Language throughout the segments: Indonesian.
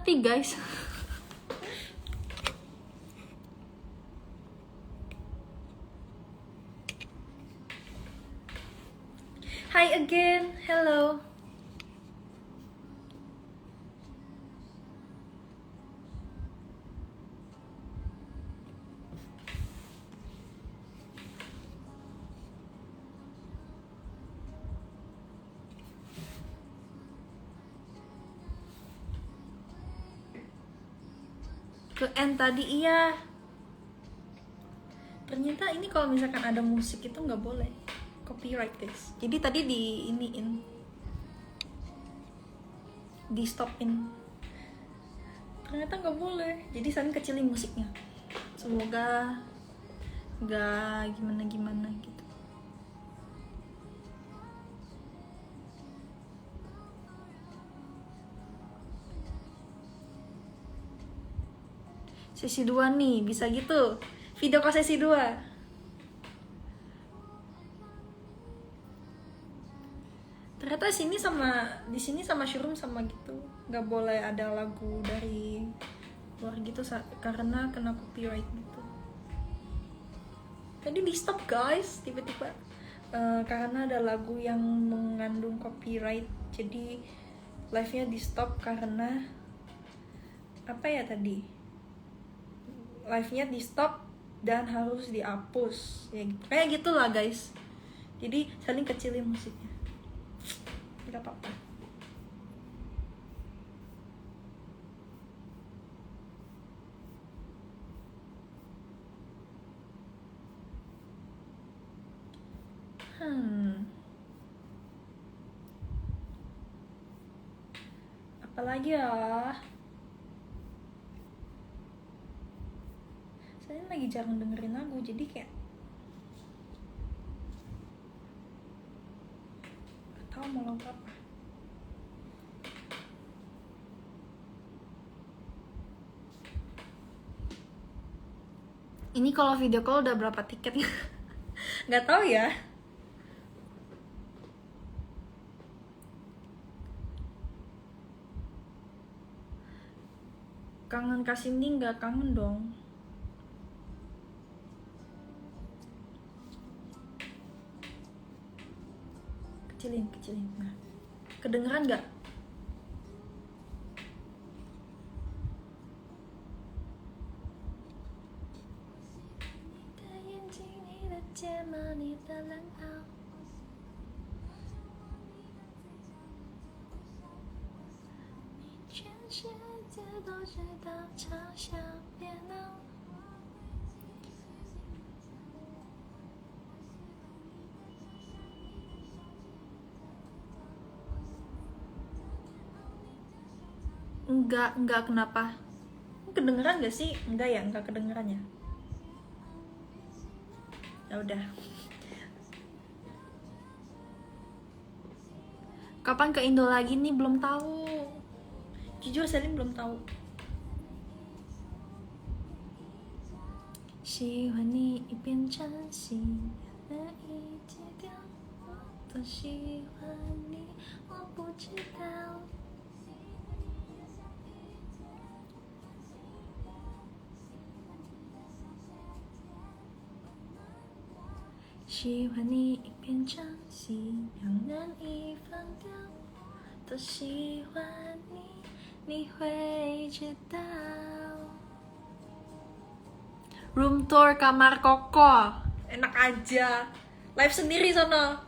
happy guys. Hi again, hello. Ke end tadi, iya. Ternyata ini kalau misalkan ada musik itu nggak boleh copyright guys. Jadi tadi di stopin. Ternyata nggak boleh. Jadi saling kecilin musiknya. Semoga nggak gimana gitu. Sesi 2 nih, bisa gitu. Video call sesi 2. Ternyata di sini sama Shroom sama gitu. Nggak boleh ada lagu dari luar gitu karena kena copyright gitu. Tadi di stop guys, tiba-tiba karena ada lagu yang mengandung copyright. Jadi live-nya di stop karena apa ya tadi? Live-nya di stop dan harus dihapus ya gitu. Kayak gitulah guys. Jadi saling kecilin musiknya. Gak apa-apa. Apalagi ya? Saya lagi jarang dengerin lagu, jadi kayak gak tau mau lagu apa. Ini kalau video call udah berapa tiketnya? Gak tahu ya. Kangen Kasindi nggak kangen dong. Kecilin. Nah, kedengeran nggak? Enggak kenapa? Kedengeran gak sih? Enggak ya, enggak kedengeran ya. Ya udah. Kapan ke Indo lagi nih? Belum tahu. Jujur Selin belum tahu. 喜欢你变成心的一截掉，我多喜欢你，我不知道。喜欢你变成信仰难以放掉，多喜欢你，你会知道。Room tour kamar Koko, enak aja. Live sendiri sono.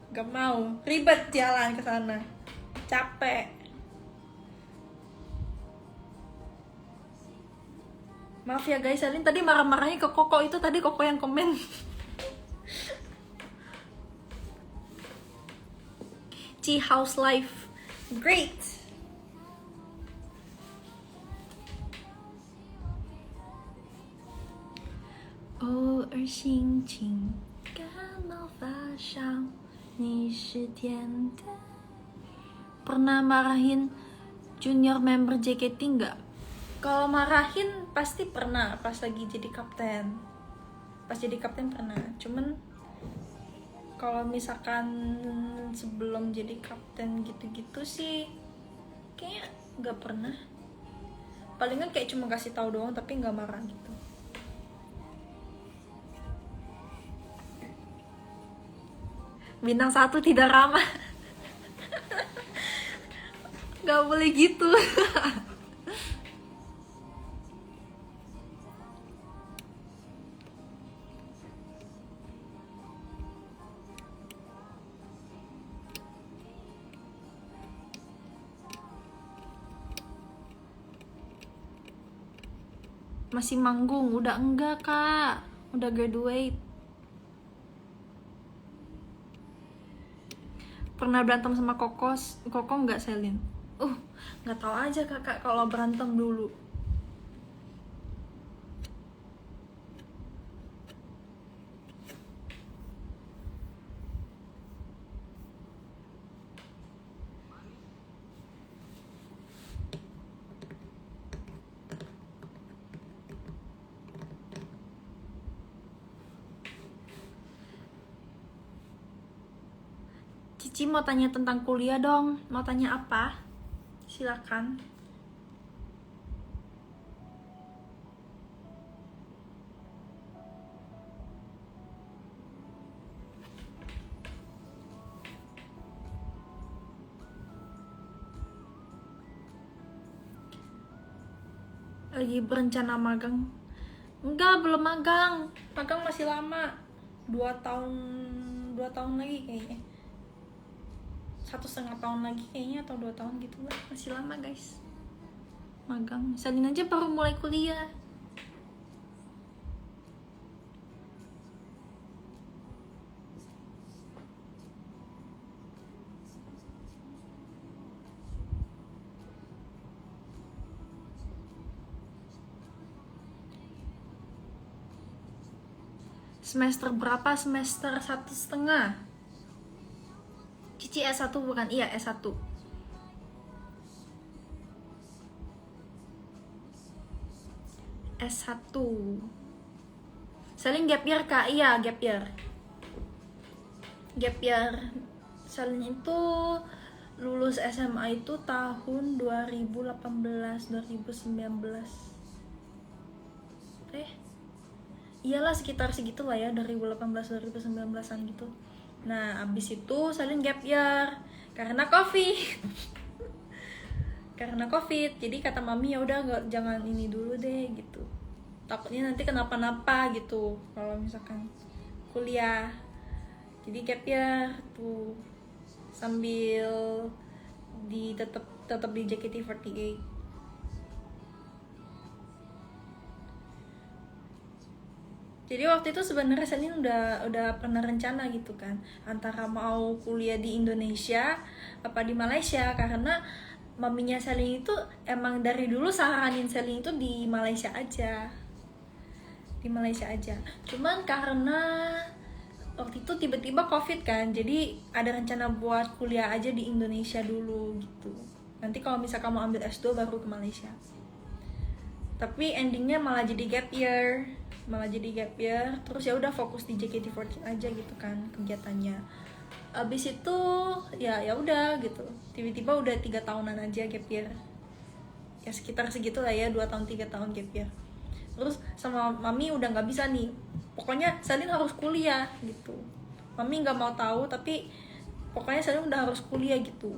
Gak mau, ribet jalan ke sana. Capek. Maaf ya guys, Salin tadi marah-marahnya ke Koko, itu tadi Koko yang komen. Tea House Life, great.偶尔心情感冒发烧，你是甜的。Pernah marahin junior member JKT nggak? Kalau marahin pasti pernah pas lagi jadi kapten. Pas jadi kapten pernah. Cuman kalau misalkan sebelum jadi kapten gitu-gitu sih Kayaknya nggak pernah. Palingan kayak cuma kasih tahu doang tapi nggak marah gitu. Bintang 1 tidak ramah. Nggak boleh gitu. Masih manggung, udah enggak kak, udah graduate. Pernah berantem sama Koko nggak Selin? Nggak tahu aja kakak kalau berantem dulu. Cici mau tanya tentang kuliah dong. Mau tanya apa? Silakan. Lagi berencana magang? Enggak, belum magang. Magang masih lama. 2 tahun lagi kayaknya. 1,5 tahun lagi kayaknya, atau 2 tahun gitu lah. Masih lama guys magang. Salin aja baru mulai kuliah. Semester berapa? Semester 1,5. Cici S1 bukan? Iya S1. S1. Salin gap year kak? Iya gap year. Gap year. Salin itu lulus SMA itu tahun 2018 2019. Iyalah sekitar segitu lah ya, 2018 2019an gitu. Nah abis itu Salin gap year karena covid. Karena covid, jadi kata mami ya udah jangan ini dulu deh gitu, takutnya nanti kenapa-napa gitu kalau misalkan kuliah. Jadi gap year tuh sambil tetap di JKT48. Jadi waktu itu sebenarnya Selin udah pernah rencana gitu kan, antara mau kuliah di Indonesia apa di Malaysia, karena maminya Selin itu emang dari dulu saranin Selin itu di Malaysia aja. Di Malaysia aja. Cuman karena waktu itu tiba-tiba COVID kan, jadi ada rencana buat kuliah aja di Indonesia dulu gitu. Nanti kalau misal kamu ambil S2 baru ke Malaysia. Tapi endingnya malah jadi gap year. Terus ya udah fokus di JKT48 aja gitu kan kegiatannya. Abis itu ya udah gitu, tiba-tiba udah 3 tahunan aja gap year. Ya sekitar segitu lah ya, 2 tahun 3 tahun gap year. Terus sama mami udah nggak bisa nih, pokoknya Salin harus kuliah gitu. Mami nggak mau tahu tapi pokoknya Salin udah harus kuliah gitu,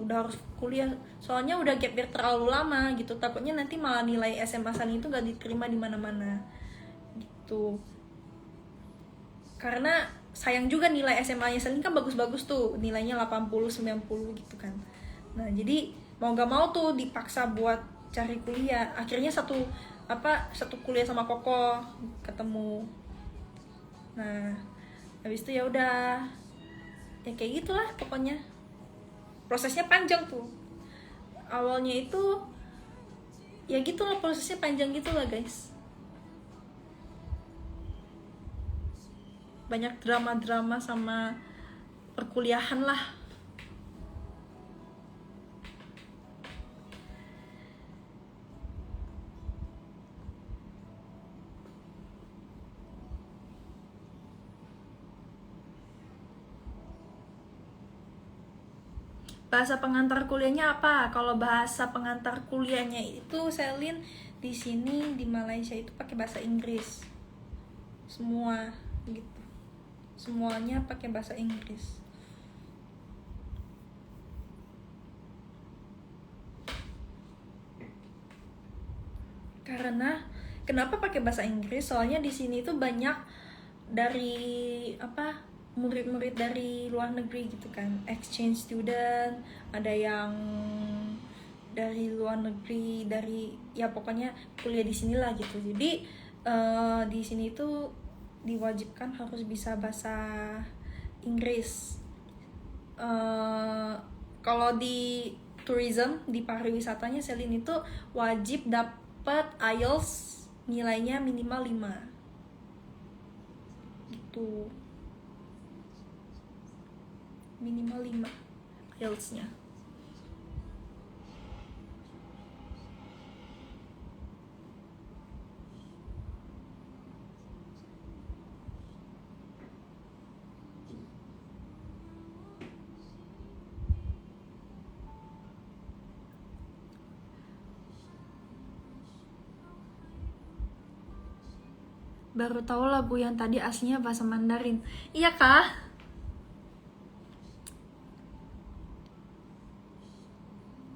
soalnya udah gap year terlalu lama gitu, takutnya nanti malah nilai SMA Salin itu nggak diterima di mana-mana gitu. Karena sayang juga nilai SMA-nya Salin kan bagus-bagus tuh, nilainya 80-90 gitu kan. Nah jadi mau gak mau tuh dipaksa buat cari kuliah. Akhirnya satu kuliah sama Koko ketemu. Nah habis itu ya udah ya kayak gitulah pokoknya. Prosesnya panjang tuh. Awalnya itu ya gitulah, prosesnya panjang gitulah guys. Banyak drama-drama sama perkuliahan lah. Bahasa pengantar kuliahnya apa? Kalau bahasa pengantar kuliahnya itu Selin di sini di Malaysia itu pakai bahasa Inggris. Semua gitu. Semuanya pakai bahasa Inggris. Karena kenapa pakai bahasa Inggris? Soalnya di sini tuh banyak dari murid-murid dari luar negeri gitu kan, exchange student, ada yang dari luar negeri, dari ya pokoknya kuliah di sinilah gitu. Jadi di sini tuh diwajibkan harus bisa bahasa Inggris. Kalau di tourism, di pariwisatanya Selin itu wajib dapat IELTS nilainya minimal 5 gitu, minimal 5 IELTS-nya. Baru tahu lagu yang tadi aslinya bahasa Mandarin. Iya kah?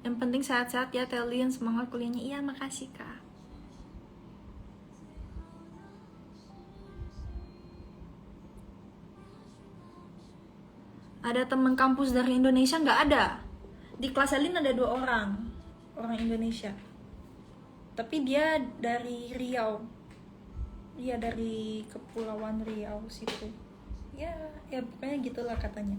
Yang penting sehat-sehat ya Telian, semangat kuliahnya. Iya, makasih kak. Ada teman kampus dari Indonesia? Nggak ada. Di kelas Selin ada 2 orang Indonesia. Tapi dia dari Riau. Dia dari Kepulauan Riau situ. Ya pokoknya gitulah katanya.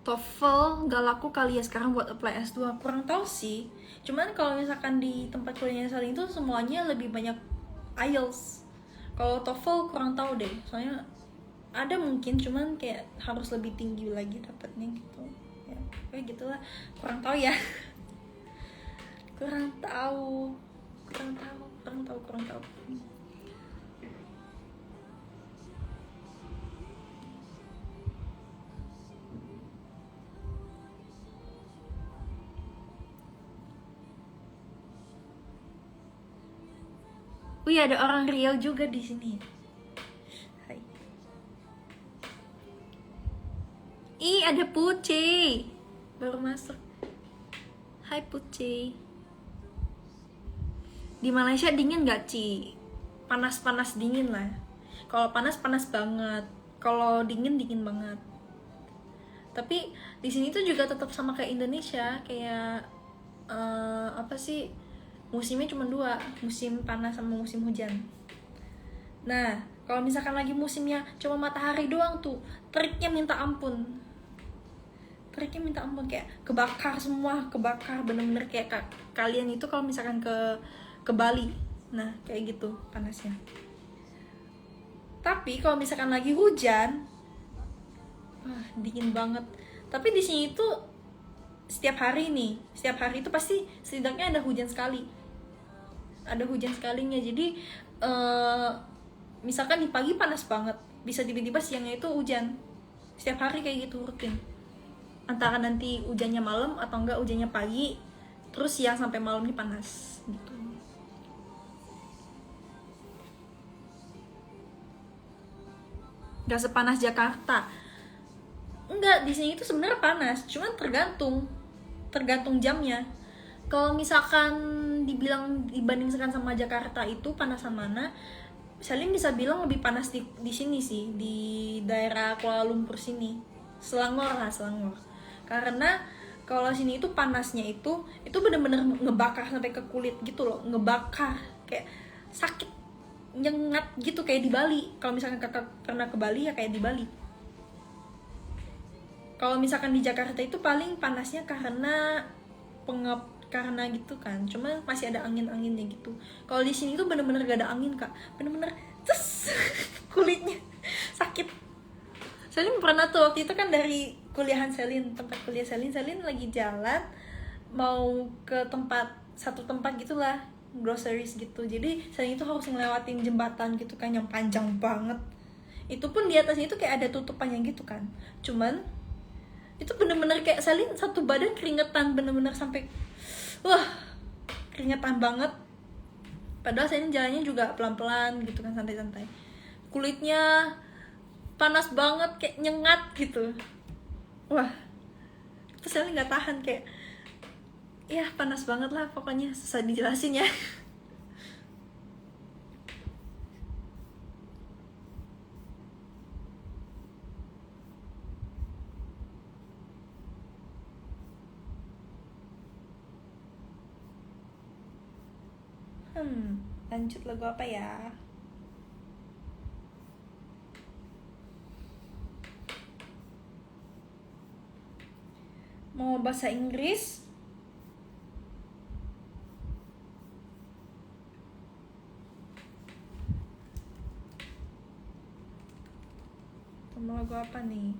TOEFL gak laku kali ya sekarang buat apply S2. Kurang tahu sih. Cuman kalau misalkan di tempat kuliahnya Selin itu semuanya lebih banyak IELTS. Kalau TOEFL kurang tahu deh. Soalnya ada mungkin, cuman kayak harus lebih tinggi lagi dapatnya gitu. Ya, kayak gitulah. Kurang tahu ya. kurang tahu. Wih, ada orang Riau juga di sini. Hai. Ih, ada Puci. Baru masuk. Hai Puci. Di Malaysia dingin gak, Ci? Panas-panas dingin lah. Kalau panas banget. Kalau dingin banget. Tapi di sini tuh juga tetap sama kayak Indonesia, kayak musimnya cuma 2, musim panas sama musim hujan. Nah, kalau misalkan lagi musimnya cuma matahari doang tuh, teriknya minta ampun, kayak kebakar semua, bener-bener kayak kalian itu kalau misalkan ke Bali, nah kayak gitu panasnya. Tapi kalau misalkan lagi hujan, dingin banget. Tapi di sini tuh setiap hari itu pasti setidaknya ada hujan sekalinya. Jadi misalkan di pagi panas banget, bisa tiba-tiba siangnya itu hujan. Setiap hari kayak gitu rutin. Antara nanti hujannya malam atau enggak hujannya pagi, terus siang sampai malamnya panas gitu. Gak sepanas Jakarta. Enggak, di sini itu sebenarnya panas, cuman tergantung jamnya. Kalau misalkan dibandingkan sama Jakarta itu panasan mana, Salim bisa bilang lebih panas di sini sih, di daerah Kuala Lumpur sini, Selangor. Karena kalau sini itu panasnya itu benar-benar ngebakar sampai ke kulit gitu loh, ngebakar kayak sakit, nyengat gitu kayak di Bali. Kalau misalkan kakak pernah ke Bali ya kayak di Bali. Kalau misalkan di Jakarta itu paling panasnya karena gitu kan, cuma masih ada angin-anginnya gitu. Kalau di sini tuh bener-bener gak ada angin kak, bener-bener kulitnya sakit. Selin pernah tuh waktu itu kan dari kuliahan Selin, tempat kuliah Selin lagi jalan mau ke satu tempat gitulah, groceries gitu. Jadi Selin itu harus ngelewatin jembatan gitu kan yang panjang banget. Itu pun di atasnya itu kayak ada tutupannya gitu kan. Cuman itu bener-bener kayak Selin satu badan keringetan, bener-bener sampai wah, keringetan banget. Padahal Selin jalannya juga pelan-pelan gitu kan, santai-santai. Kulitnya panas banget, kayak nyengat gitu. Wah, terus Selin nggak tahan, kayak ya panas banget lah pokoknya, susah dijelasin ya. Lanjut lagu apa ya? Mau bahasa Inggris? Mau lagu apa nih?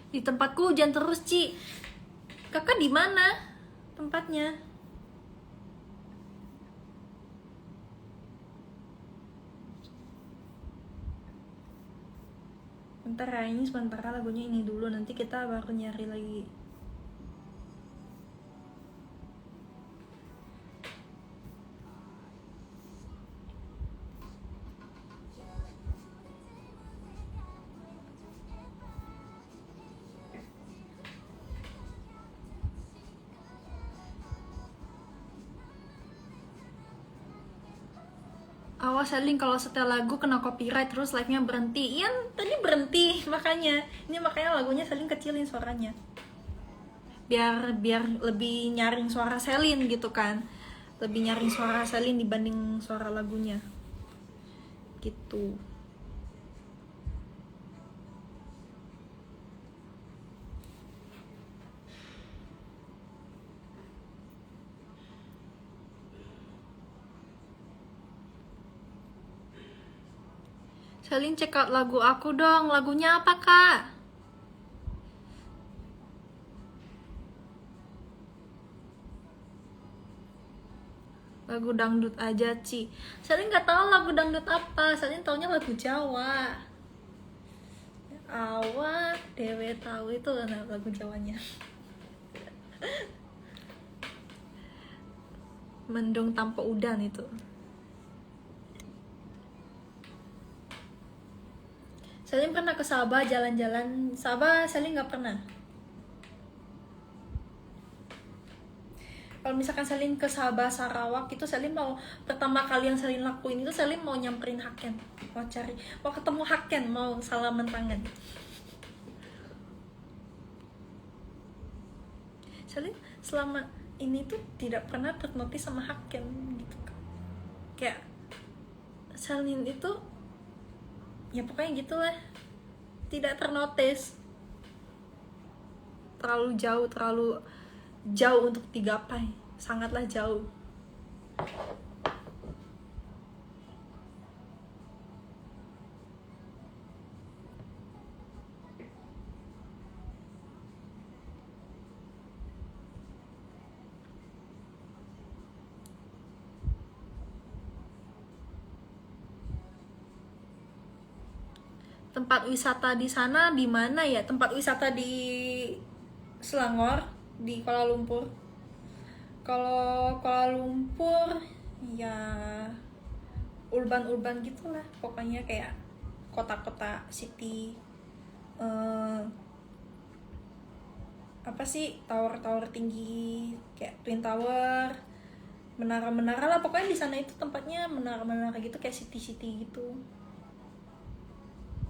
Di tempatku hujan terus, Ci. Kakak di mana tempatnya? Bentar ya, ini sementara lagunya ini dulu, nanti kita baru nyari lagi. Awas Selin, kalau setel lagu kena copyright terus live-nya berhenti. Iya, tadi berhenti makanya. Ini makanya lagunya Selin kecilin suaranya. Biar lebih nyaring suara Selin gitu kan. Lebih nyaring suara Selin dibanding suara lagunya. Gitu. Selin, check out lagu aku dong. Lagunya apa, Kak? Lagu dangdut aja, Ci. Selin nggak tahu lagu dangdut apa. Selin taunya lagu Jawa. Awak dewe tahu itu lagu Jawanya. Mendung tanpa udan itu. Selin pernah ke Sabah jalan-jalan. Sabah Selin nggak pernah. Kalau misalkan Selin ke Sabah Sarawak itu, Selin mau pertama kali yang Selin lakuin itu Selin mau nyamperin Haken, mau ketemu Haken, mau salaman tangan. Selin selama ini tuh tidak pernah ternotis sama Haken gitu kan. Kayak Selin itu ya pokoknya gitulah, tidak ternotis, terlalu jauh untuk digapai, sangatlah jauh. Tempat wisata di sana di mana ya? Tempat wisata di Selangor, di Kuala Lumpur. Kalau Kuala Lumpur ya urban gitulah, pokoknya kayak kota-kota city. Apa sih, tower tinggi kayak Twin Tower, menara lah, pokoknya di sana itu tempatnya menara gitu, kayak city gitu.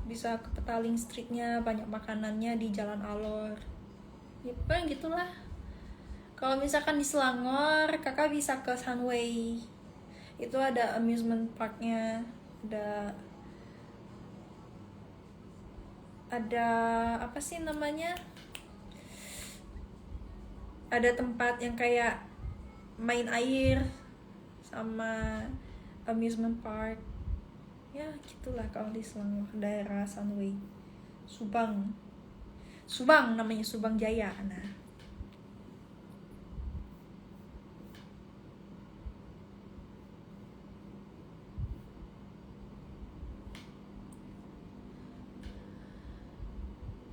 Bisa ke Petaling Streetnya, banyak makanannya di Jalan Alor. Ya pokoknya gitulah. Kalau misalkan di Selangor, kakak bisa ke Sunway. Itu ada amusement parknya, ada apa sih namanya? ada tempat yang kayak main air sama amusement park ya gitulah kalau di Selangor daerah Sunway. Subang namanya, Subang Jaya. Nah,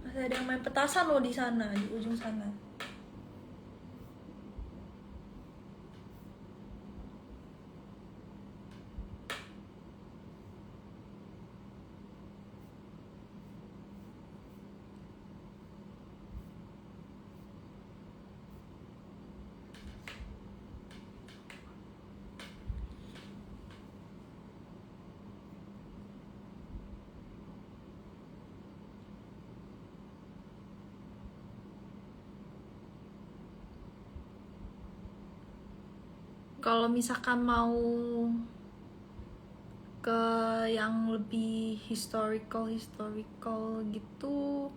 masih ada yang main petasan loh di sana, di ujung sana. Kalau misalkan mau ke yang lebih historical gitu,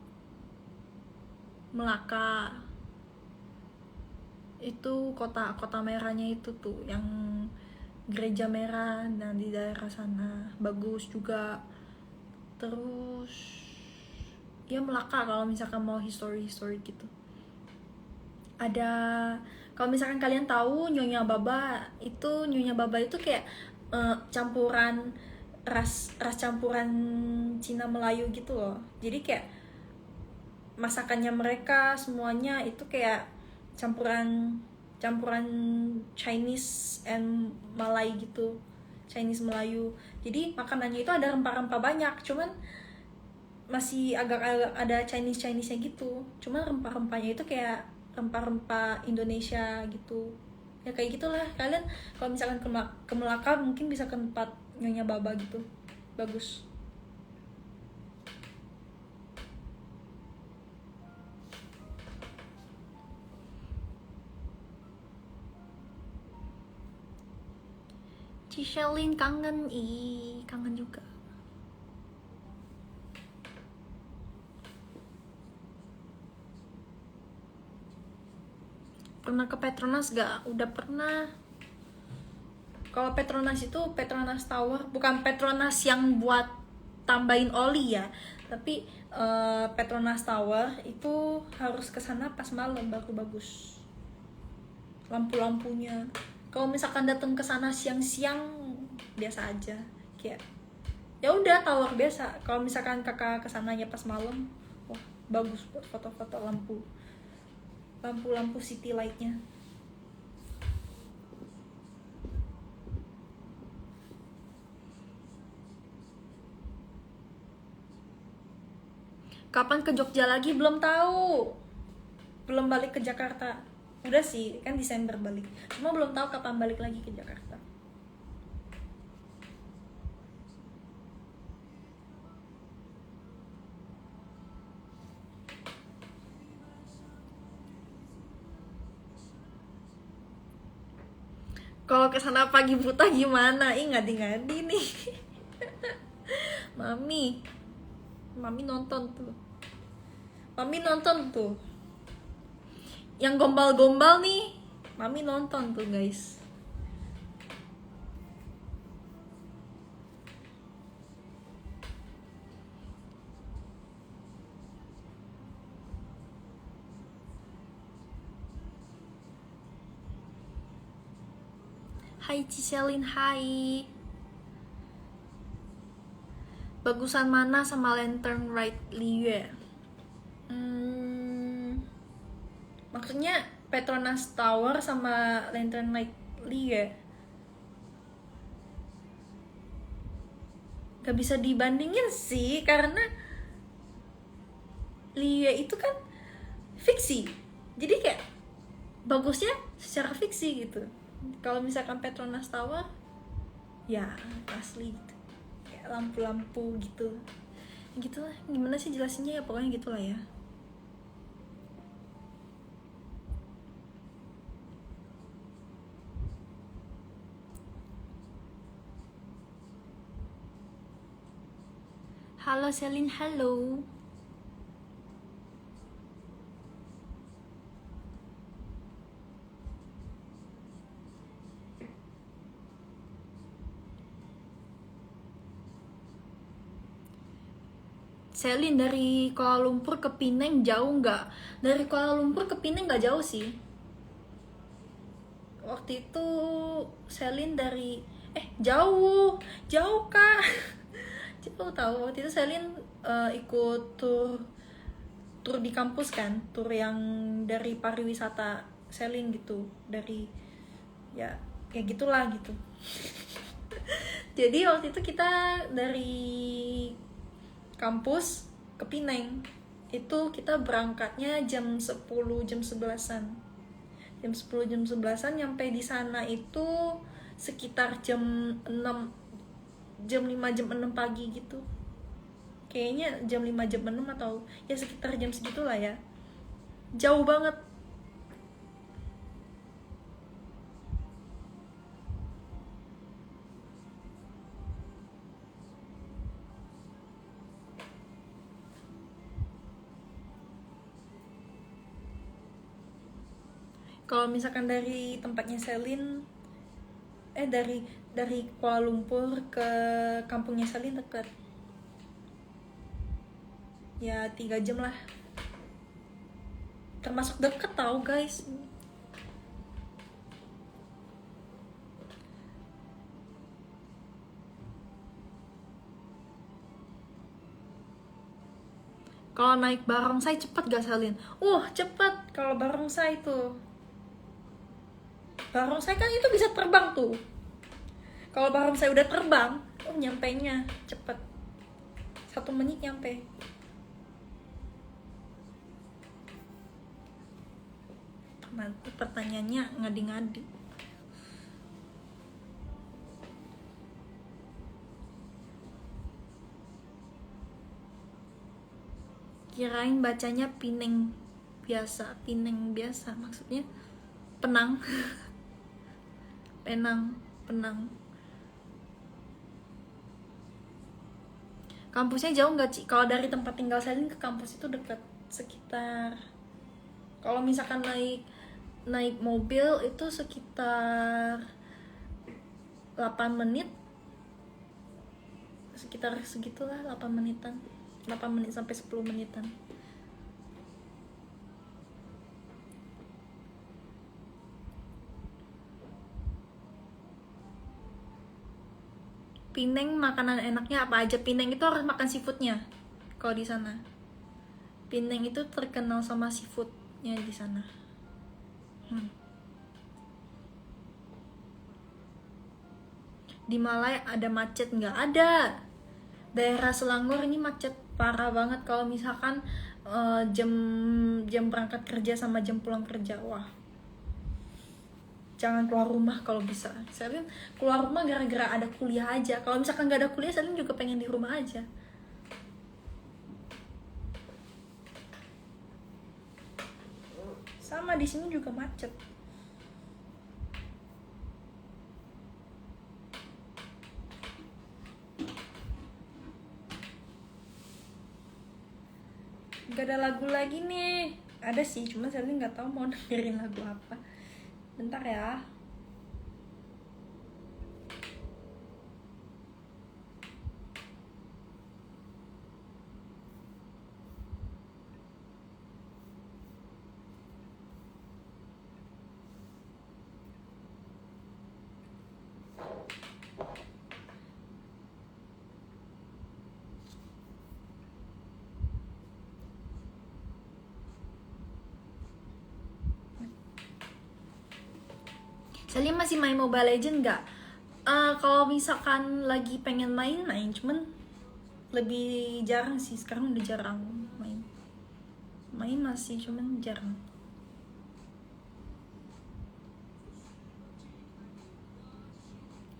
Melaka itu kota merahnya itu tuh yang gereja merah, nah di daerah sana bagus juga. Terus ya Melaka kalau misalkan mau history gitu. Ada, kalau misalkan kalian tahu Nyonya Baba itu kayak campuran ras campuran Cina Melayu gitu loh. Jadi kayak masakannya mereka semuanya itu kayak campuran Chinese and Malay gitu, Chinese Melayu. Jadi makanannya itu ada rempah-rempah banyak, cuman masih agak-agak ada Chinese-nya gitu. Cuman rempah-rempahnya itu kayak rempah-rempah Indonesia gitu. Ya kayak gitulah. Kalian kalau misalkan ke Melaka mungkin bisa ke tempat Nyonya Baba gitu. Bagus. Cishelin kangen juga. Pernah ke Petronas gak? Udah pernah. Kalau Petronas itu Petronas Tower, bukan Petronas yang buat tambahin oli ya, tapi Petronas Tower itu harus kesana pas malam baru bagus lampu-lampunya. Kalau misalkan datang ke sana siang-siang biasa aja, kayak ya udah tower biasa. Kalau misalkan kakak kesananya pas malam, wah bagus buat foto-foto lampu city lightnya. Kapan ke Jogja lagi? Belum tahu. Belum balik ke Jakarta. Udah sih, kan Desember balik. Cuma belum tahu kapan balik lagi ke Jakarta. Kalau kesana pagi buta gimana? Ih, ngadi-ngadi nih. Mami nonton tuh. Yang gombal-gombal nih, Mami nonton tuh guys. Hai Ciselin, hai. Bagusan mana sama Lantern Right Liu? Maksudnya Petronas Tower sama Lantern Light Liu? Gak bisa dibandingin sih, karena Liu itu kan fiksi. Jadi kayak bagusnya secara fiksi gitu. Kalau misalkan Petronas Tower ya asli gitu. Kayak lampu-lampu gitu. Gitulah, gimana sih jelasinnya ya, pokoknya gitulah ya. Halo Selin, halo. Selin, dari Kuala Lumpur ke Penang jauh nggak? Dari Kuala Lumpur ke Penang nggak jauh sih. Waktu itu Selin dari jauh kak. Jauh tahu. Waktu itu Selin ikut tur di kampus kan, tur yang dari pariwisata Selin gitu, dari ya kayak gitulah gitu. Jadi waktu itu kita dari kampus ke Pineng itu kita berangkatnya jam 10 jam 11-an. Jam 10 jam 11-an nyampe di sana itu sekitar jam 6 jam 5 jam 6 pagi gitu. Kayaknya jam 5 jam 6 atau ya sekitar jam segitulah ya. Jauh banget. Kalau misalkan dari tempatnya Selin dari Kuala Lumpur ke kampungnya Selin dekat. Ya 3 jam lah. Termasuk deket tau guys. Kalau naik barongsai cepet gak Selin? Cepet kalau barongsai tuh. Barongsai kan itu bisa terbang tuh. Kalau barongsai udah terbang, nyampenya cepet. 1 menit nyampe. Nanti pertanyaannya ngadi-ngadi. Kirain bacanya Pineng biasa maksudnya Penang. Penang. Kampusnya jauh nggak Ci? Kalau dari tempat tinggal Selin ke kampus itu dekat, sekitar kalau misalkan naik mobil itu sekitar 8 menit, sekitar segitulah, 8 menitan, 8 menit sampai 10 menitan. Pineng makanan enaknya apa aja? Pineng itu harus makan seafoodnya. Kalau di sana, Pineng itu terkenal sama seafoodnya di sana. Di Malai ada macet nggak? Ada. Daerah Selangor ini macet parah banget kalau misalkan jam berangkat kerja sama jam pulang kerja. Wah, jangan keluar rumah kalau bisa. Selin keluar rumah gara-gara ada kuliah aja. Kalau misalkan nggak ada kuliah, Selin juga pengen di rumah aja. Sama di sini juga macet. Gak ada lagu lagi nih. Ada sih, cuma Selin nggak tahu mau dengerin lagu apa. Bentar ya. Selin masih main Mobile Legend nggak? Kalau misalkan lagi pengen main, cuman lebih jarang sih. Sekarang udah jarang main masih, cuman jarang.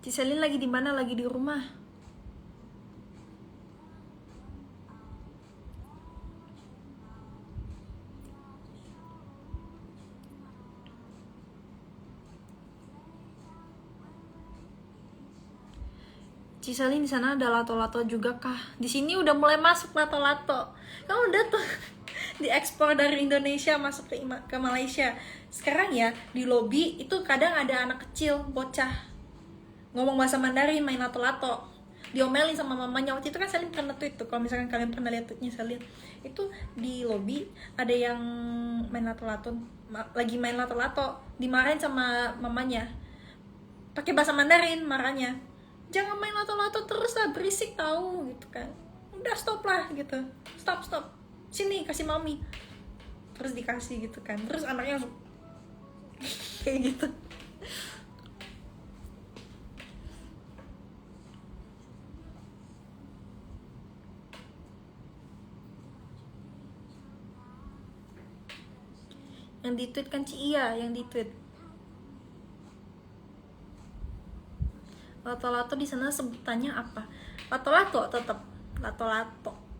Selin lagi di mana? Lagi di rumah. Ciselin di sana ada lato-lato juga kah? Di sini udah mulai masuk lato-lato. Kamu udah tuh diekspor dari Indonesia masuk ke Malaysia. Sekarang ya di lobi itu kadang ada anak kecil, bocah ngomong bahasa Mandarin main lato-lato. diomelin sama mamanya. Waktu itu kan Selin pernah tweet tuh, kalau misalkan kalian pernah lihat tweetnya Selin, itu di lobby ada yang main lato-lato, lagi main lato-lato, dimarahin sama mamanya pakai bahasa Mandarin. Marahnya, jangan main lato-lato terus lah, berisik tahu gitu kan, udah stop lah gitu, stop, sini kasih mami. Terus dikasih gitu kan, terus anaknya langsung kayak gitu. Yang di tweet kan Iya, yang di tweet. Lato-lato di sana sebutannya apa? Lato-lato tetap lato-lato.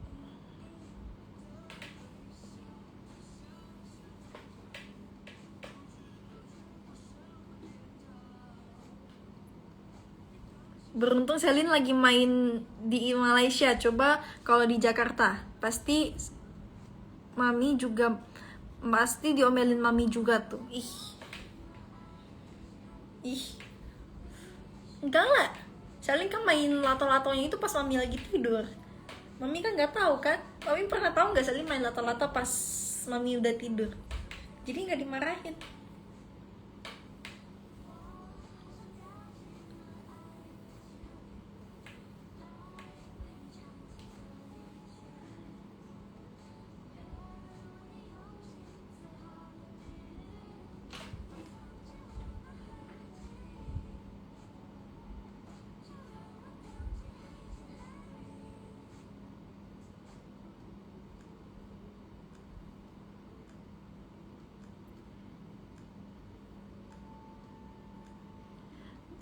Beruntung Selin lagi main di Malaysia. Coba kalau di Jakarta, pasti mami juga, pasti diomelin mami juga tuh. Ih, enggak lah. Selin kan main lato-latonya itu pas mami lagi tidur. Mami kan nggak tahu kan. Mami pernah tahu nggak Selin main lato-lato pas mami udah tidur? Jadi nggak dimarahin.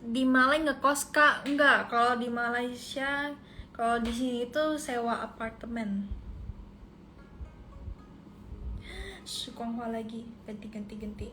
Di Malai ngekos kak? Enggak, kalau di Malaysia, kalau di sini tuh sewa apartemen. Sukonghua lagi, ganti.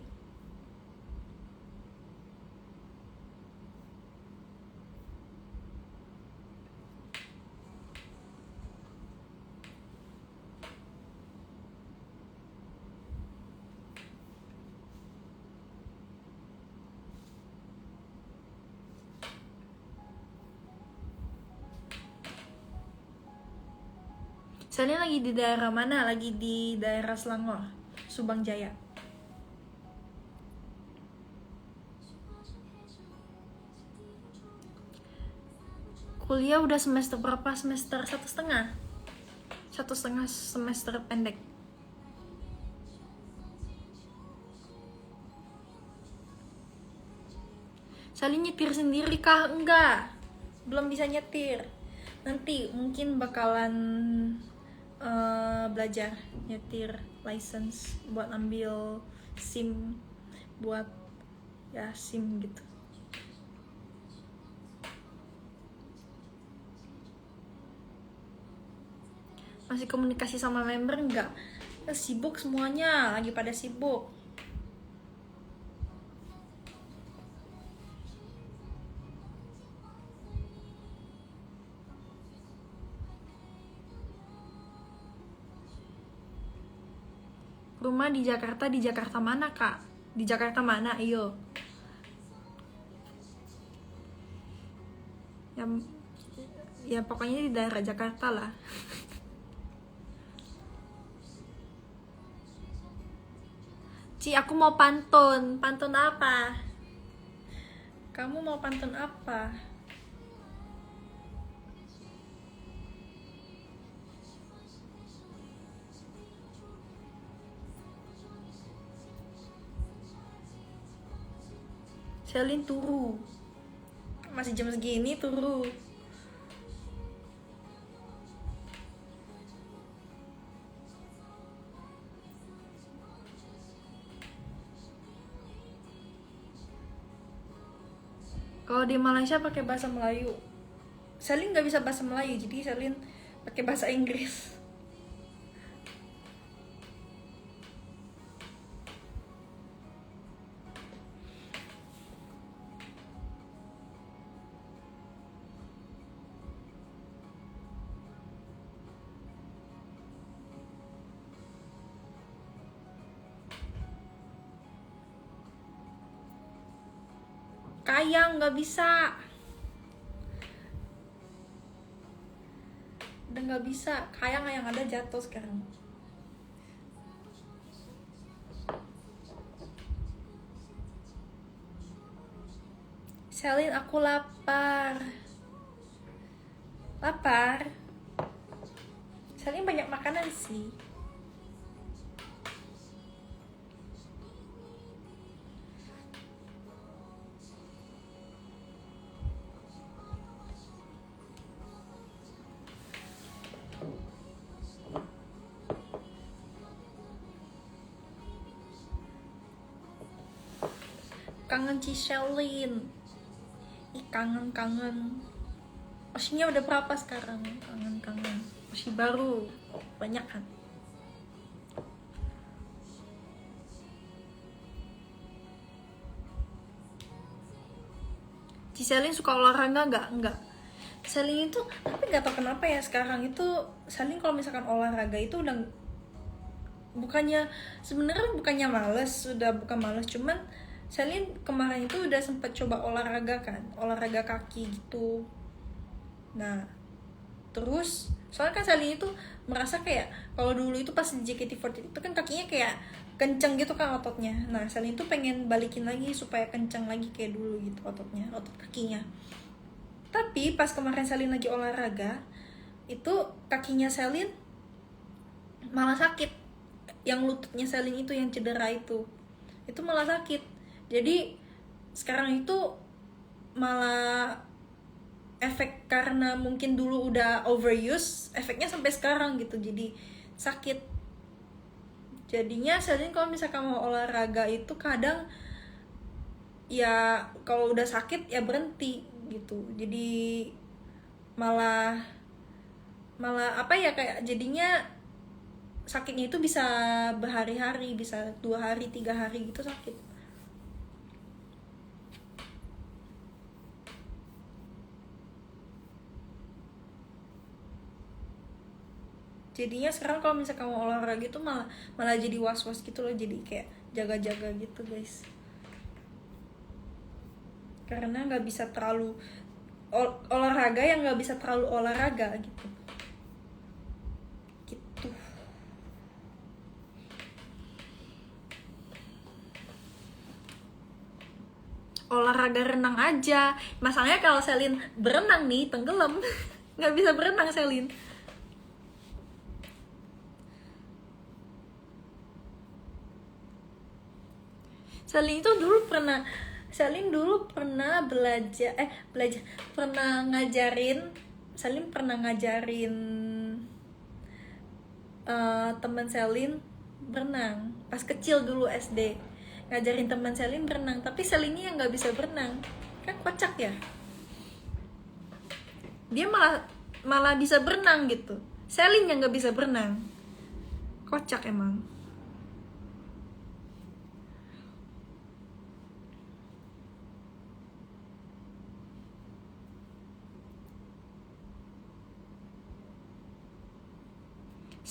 Selin lagi di daerah mana? Lagi di daerah Selangor, Subang Jaya. Kuliah udah semester berapa? Semester 1,5. 1,5 semester pendek. Selin nyetir sendiri kah? Enggak, belum bisa nyetir. Nanti mungkin bakalan belajar nyetir, license buat ambil SIM, buat ya SIM gitu. Masih komunikasi sama member enggak? Sibuk semuanya, lagi pada sibuk. Rumah di Jakarta mana kak? Di Jakarta mana? Iyo. Ya pokoknya di daerah Jakarta lah. Ci, aku mau pantun. Pantun apa? Kamu mau pantun apa? Selin turu. Masih jam segini turu. Kalau di Malaysia pakai bahasa Melayu. Selin nggak bisa bahasa Melayu, jadi Selin pakai bahasa Inggris. Kayang nggak bisa. udah nggak bisa, kayak yang ada jatuh sekarang. Selin, aku lapar. Selin banyak makanan sih. Kangen Ciselin. Kangen. Oshinya udah berapa sekarang? Kangen. Oshi baru. Banyak kan? Ciselin suka olahraga nggak? Enggak. Selin itu, tapi nggak tau kenapa ya sekarang itu Selin kalau misalkan olahraga itu udah bukannya males, udah bukan males, cuman Selin kemarin itu udah sempat coba olahraga kan, olahraga kaki gitu. Nah, terus soalnya kan Selin itu merasa kayak kalau dulu itu pas di JKT48 itu kan kakinya kayak kenceng gitu kan ototnya. Nah, Selin tuh pengen balikin lagi supaya kenceng lagi kayak dulu gitu ototnya, otot kakinya. Tapi pas kemarin Selin lagi olahraga, itu kakinya Selin malah sakit. Yang lututnya Selin itu yang cedera itu malah sakit. Jadi sekarang itu malah efek karena mungkin dulu udah overuse, efeknya sampai sekarang gitu, jadi sakit. Jadinya Selin kalau misalkan mau olahraga itu kadang ya kalau udah sakit ya berhenti gitu. Jadi malah apa ya, kayak jadinya sakitnya itu bisa berhari-hari, bisa 2 hari 3 hari gitu sakit. Jadinya sekarang kalau misalkan mau olahraga itu malah jadi was-was gitu loh, jadi kayak jaga-jaga gitu guys, karena nggak bisa terlalu olahraga yang nggak bisa terlalu olahraga gitu. Olahraga renang aja, masalahnya kalau Selin berenang nih tenggelam. Nggak bisa berenang Selin. Selin dulu pernah belajar pernah ngajarin teman Selin berenang pas kecil dulu SD, ngajarin teman Selin berenang, tapi Selinnya yang nggak bisa berenang, kan kocak ya. Dia malah bisa berenang gitu, Selin yang nggak bisa berenang, kocak emang.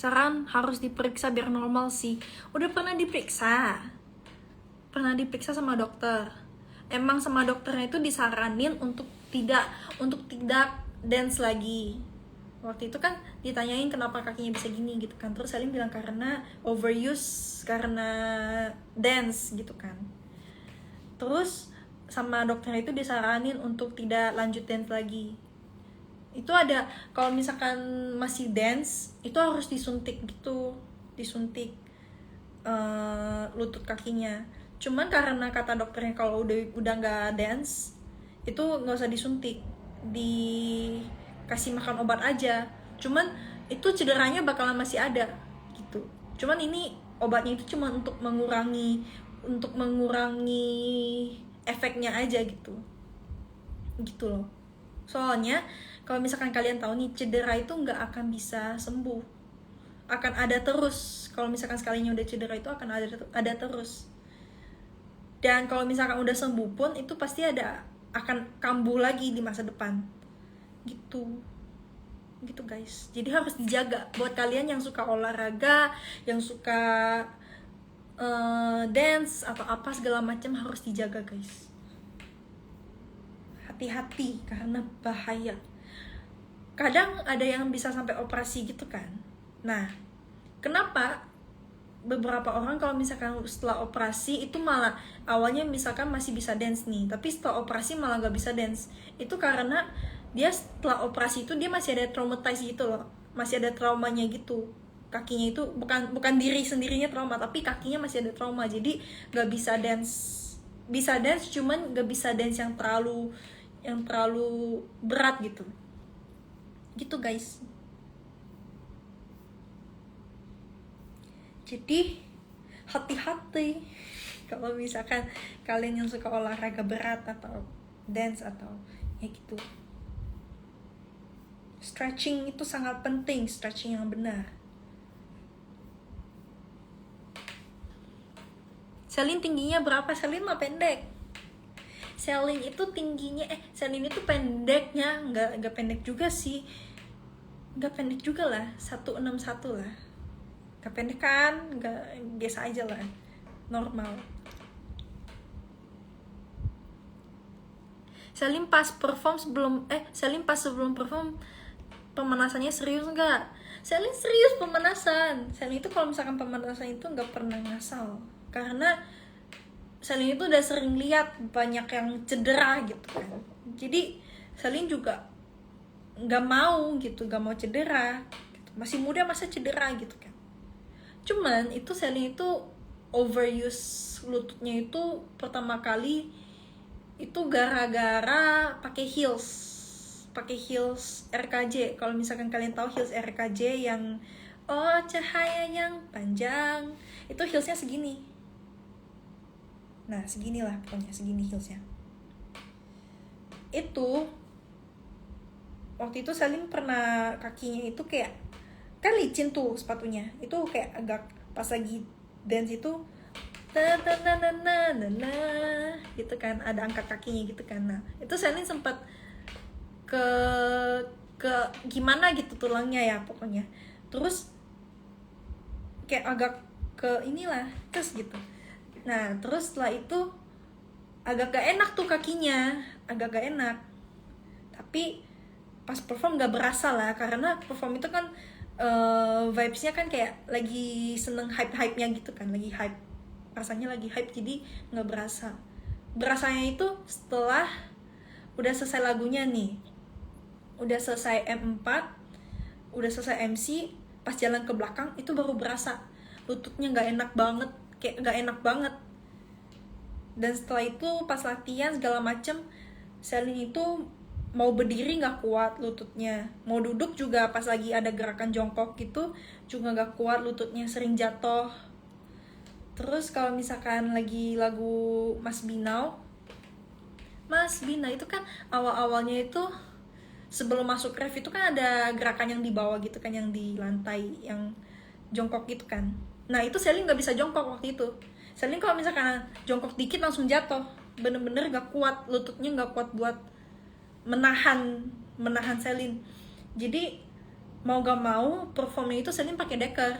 Saran harus diperiksa biar normal sih. Udah pernah diperiksa sama dokter. Emang sama dokternya itu disaranin untuk tidak dance lagi. Waktu itu kan ditanyain kenapa kakinya bisa gini gitu kan. Terus Salim bilang karena overuse, karena dance gitu kan. Terus sama dokternya itu disaranin untuk tidak lanjut dance lagi. Itu ada, kalau misalkan masih dance itu harus disuntik lutut kakinya. Cuman karena kata dokternya kalau udah nggak dance itu nggak usah disuntik, dikasih makan obat aja. Cuman itu cederanya bakalan masih ada gitu. Cuman ini obatnya itu cuma untuk mengurangi efeknya aja gitu loh. Soalnya kalau misalkan kalian tahu nih, cedera itu nggak akan bisa sembuh, akan ada terus. Kalau misalkan sekalinya udah cedera itu akan ada terus. Dan kalau misalkan udah sembuh pun itu pasti akan kambuh lagi di masa depan gitu guys. Jadi harus dijaga buat kalian yang suka olahraga, yang suka dance atau apa segala macam, harus dijaga guys. Hati-hati karena bahaya. kadang ada yang bisa sampai operasi gitu kan. Nah, kenapa beberapa orang kalau misalkan setelah operasi itu malah awalnya misalkan masih bisa dance nih, tapi setelah operasi malah gak bisa dance? Itu karena dia setelah operasi itu dia masih ada traumatized gitu loh, masih ada traumanya gitu. Kakinya itu bukan diri sendirinya trauma, tapi kakinya masih ada trauma, jadi gak bisa dance. Bisa dance cuman gak bisa dance yang terlalu berat gitu guys. Jadi hati-hati kalau misalkan kalian yang suka olahraga berat atau dance atau ya gitu. Stretching itu sangat penting, stretching yang benar. Celine tingginya berapa? Celine mah pendek. Celine itu tingginya Celine itu pendeknya nggak pendek juga sih. Nggak pendek juga lah, 161 lah. Gak pendek kan, gak, biasa aja lah, normal. Celine pas sebelum perform pemanasannya serius nggak? Celine serius pemanasan. Celine itu kalau misalkan pemanasan itu nggak pernah ngasal, karena Celine itu udah sering lihat banyak yang cedera gitu kan. Jadi Celine juga nggak mau cedera gitu. Masih muda masa cedera gitu kan. Cuman itu Celine itu overuse lututnya itu pertama kali itu gara-gara pakai heels RKJ. Kalau misalkan kalian tahu heels RKJ yang cahaya yang panjang, itu heelsnya segini. Nah seginilah pokoknya, segini heelsnya. Itu waktu itu Celine pernah kakinya itu kayak kan licin tuh sepatunya, itu kayak agak pas lagi dance itu gitu kan, ada angkat kakinya gitu kan. Nah itu Celine sempat ke gimana gitu tulangnya ya pokoknya, terus kayak agak ke inilah terus gitu. Nah terus setelah itu agak gak enak tuh kakinya, agak gak enak. Tapi pas perform gak berasa lah, karena perform itu kan vibes-nya kan kayak lagi seneng hype-hype-nya gitu kan, lagi hype, rasanya lagi hype, jadi nggak berasa. Berasanya itu setelah udah selesai lagunya nih, udah selesai M4, udah selesai MC, pas jalan ke belakang itu baru berasa lututnya nggak enak banget, kayak nggak enak banget. Dan setelah itu pas latihan segala macem, Celine itu mau berdiri nggak kuat lututnya, mau duduk juga pas lagi ada gerakan jongkok gitu juga nggak kuat lututnya, sering jatuh. Terus kalau misalkan lagi lagu Mas Binau itu kan awal-awalnya itu sebelum masuk ref itu kan ada gerakan yang di bawah gitu kan, yang di lantai yang jongkok gitu kan. Nah itu Celine nggak bisa jongkok waktu itu. Celine kalau misalkan jongkok dikit langsung jatuh, bener-bener nggak kuat lututnya, nggak kuat buat menahan Celine. Jadi mau gak mau performnya itu Celine pakai deker,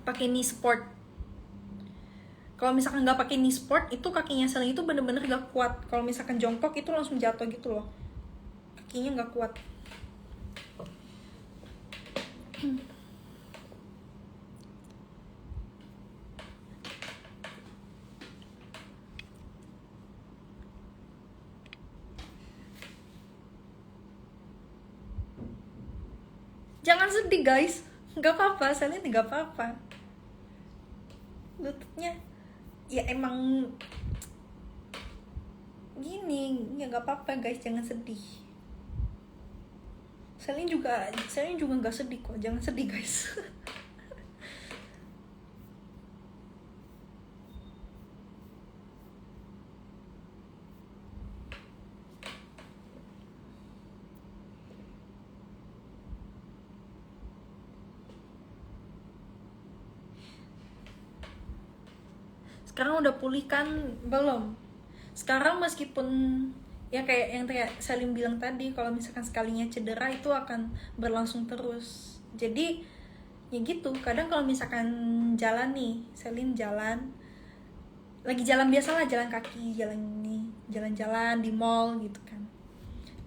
pakai knee support. Kalau misalkan nggak pakai knee support itu kakinya Celine itu bener-bener gak kuat. Kalau misalkan jongkok itu langsung jatuh gitu loh, kakinya nggak kuat. Jangan sedih guys, nggak apa-apa, Celine nggak apa-apa. Lututnya ya emang gini, ya nggak apa-apa guys, jangan sedih. Celine juga nggak sedih kok, jangan sedih guys. Sekarang udah pulih kan? Belum. Sekarang meskipun ya kayak yang Celine bilang tadi, kalau misalkan sekalinya cedera itu akan berlangsung terus. Jadi ya gitu, kadang kalau misalkan jalan nih, Celine jalan, lagi jalan biasa lah, jalan kaki, jalan jalan di mall gitu kan,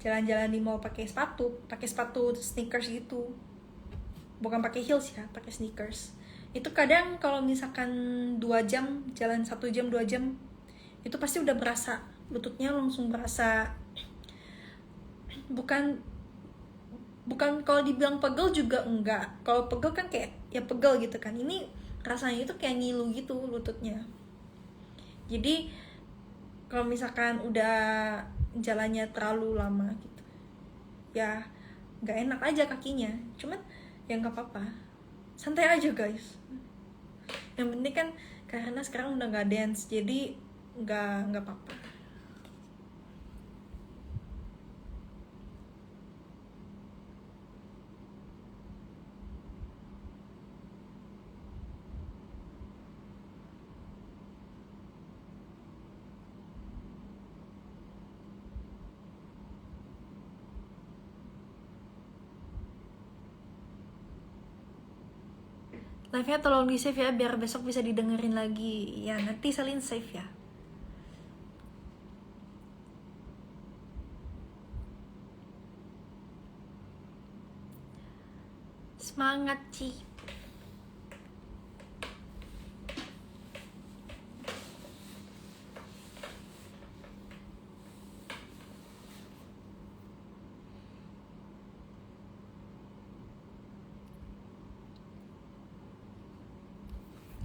jalan-jalan di mall pakai sepatu sneakers gitu, bukan pakai heels ya, pakai sneakers. Itu kadang kalau misalkan 2 jam jalan, 1 jam 2 jam, itu pasti udah berasa lututnya, langsung berasa, bukan kalau dibilang pegel juga enggak. Kalau pegel kan kayak ya pegel gitu kan, ini rasanya itu kayak ngilu gitu lututnya. Jadi kalau misalkan udah jalannya terlalu lama gitu ya nggak enak aja kakinya. Cuman ya nggak apa-apa, santai aja guys. Yang penting kan karena sekarang udah nggak dance, jadi nggak apa-apa. Live-nya tolong di save ya, biar besok bisa didengerin lagi. Ya nanti salin save ya. Semangat Ci.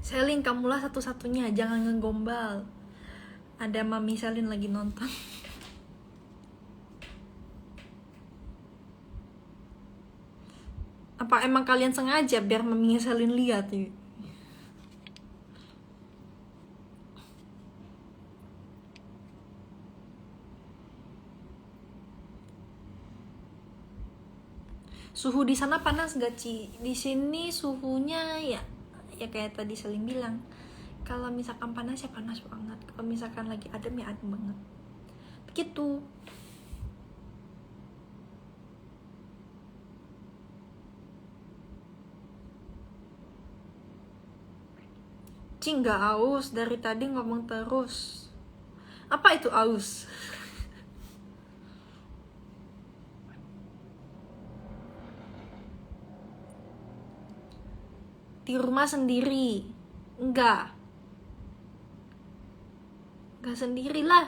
Selin, kamulah satu-satunya, jangan ngegombal. Ada Mami Selin lagi nonton. Apa emang kalian sengaja biar Mami Selin lihat ya? Suhu di sana panas gak Ci? Di sini suhunya ya kayak tadi Selin bilang. Kalau misalkan panas ya panas banget. Kalau misalkan lagi adem ya adem banget. Begitu. Ci nggak aus, dari tadi ngomong terus. Apa itu aus? Di rumah sendiri? Enggak sendirilah.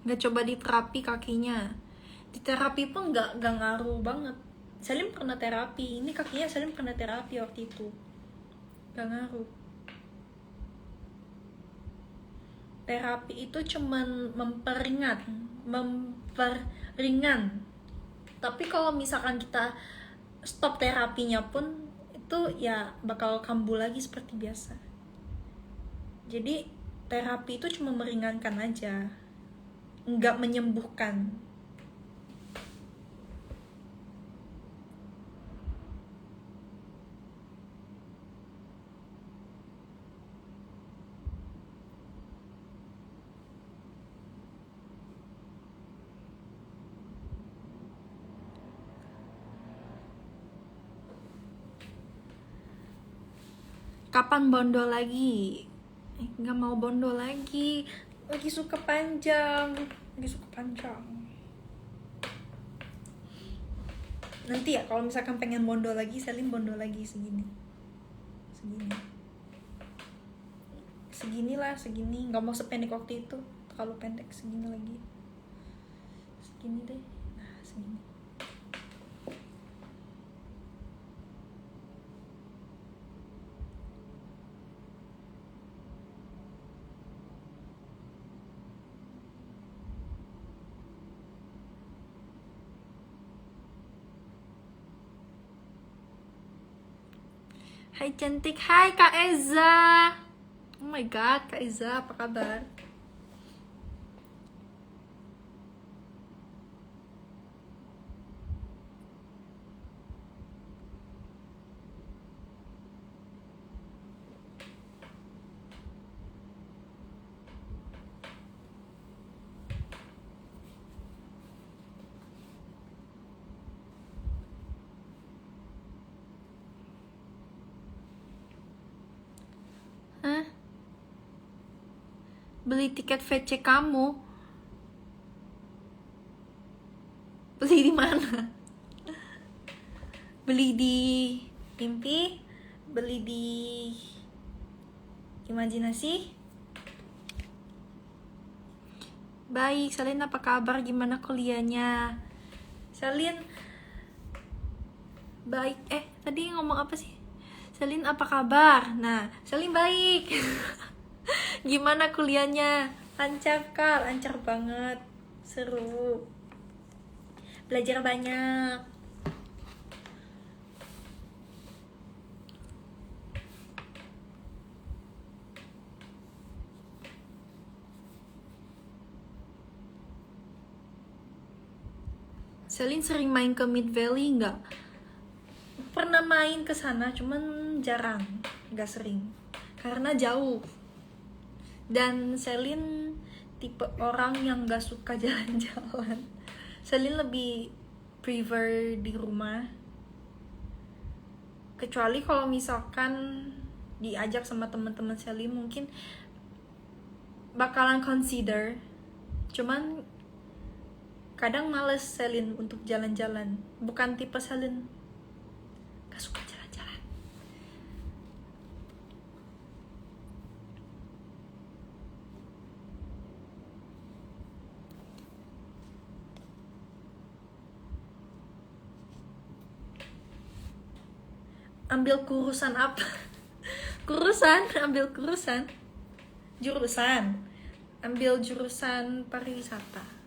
Nggak coba diterapi kakinya. Di terapi pun nggak ngaruh banget. Salim pernah terapi, ini kakinya Salim pernah terapi waktu itu, nggak ngaruh. Terapi itu cuman memperingan. Tapi kalau misalkan kita stop terapinya pun, itu ya bakal kambuh lagi seperti biasa. Jadi terapi itu cuma meringankan aja, nggak menyembuhkan. Kapan bondol lagi? Nggak mau bondol lagi suka panjang. Nanti ya kalau misalkan pengen bondol lagi, Salim bondol lagi segini lah, nggak mau sependek waktu itu, terlalu pendek. Segini lagi, segini deh. Nah, segini. Hai cantik, hai Kak Eza. Oh my god, Kak Eza, apa kabar? Beli tiket VC kamu. Beli di mana? Beli di mimpi? Beli di imajinasi? Baik, Salin apa kabar? Gimana kuliahnya? Salin baik. Tadi ngomong apa sih? Salin apa kabar? Nah, Salin baik. Gimana kuliahnya? Lancar kah? Lancar banget. Seru. Belajar banyak. Selin sering main ke Mid Valley nggak? Pernah main ke sana, cuman jarang, nggak sering, karena jauh. Dan Selin tipe orang yang nggak suka jalan-jalan. Selin lebih prefer di rumah. Kecuali kalau misalkan diajak sama teman-teman Selin, mungkin bakalan consider. Cuman kadang males Selin untuk jalan-jalan. Bukan tipe Selin gak suka jalan-jalan. Ambil kurusan apa? Ambil kurusan. Jurusan. Ambil jurusan pariwisata.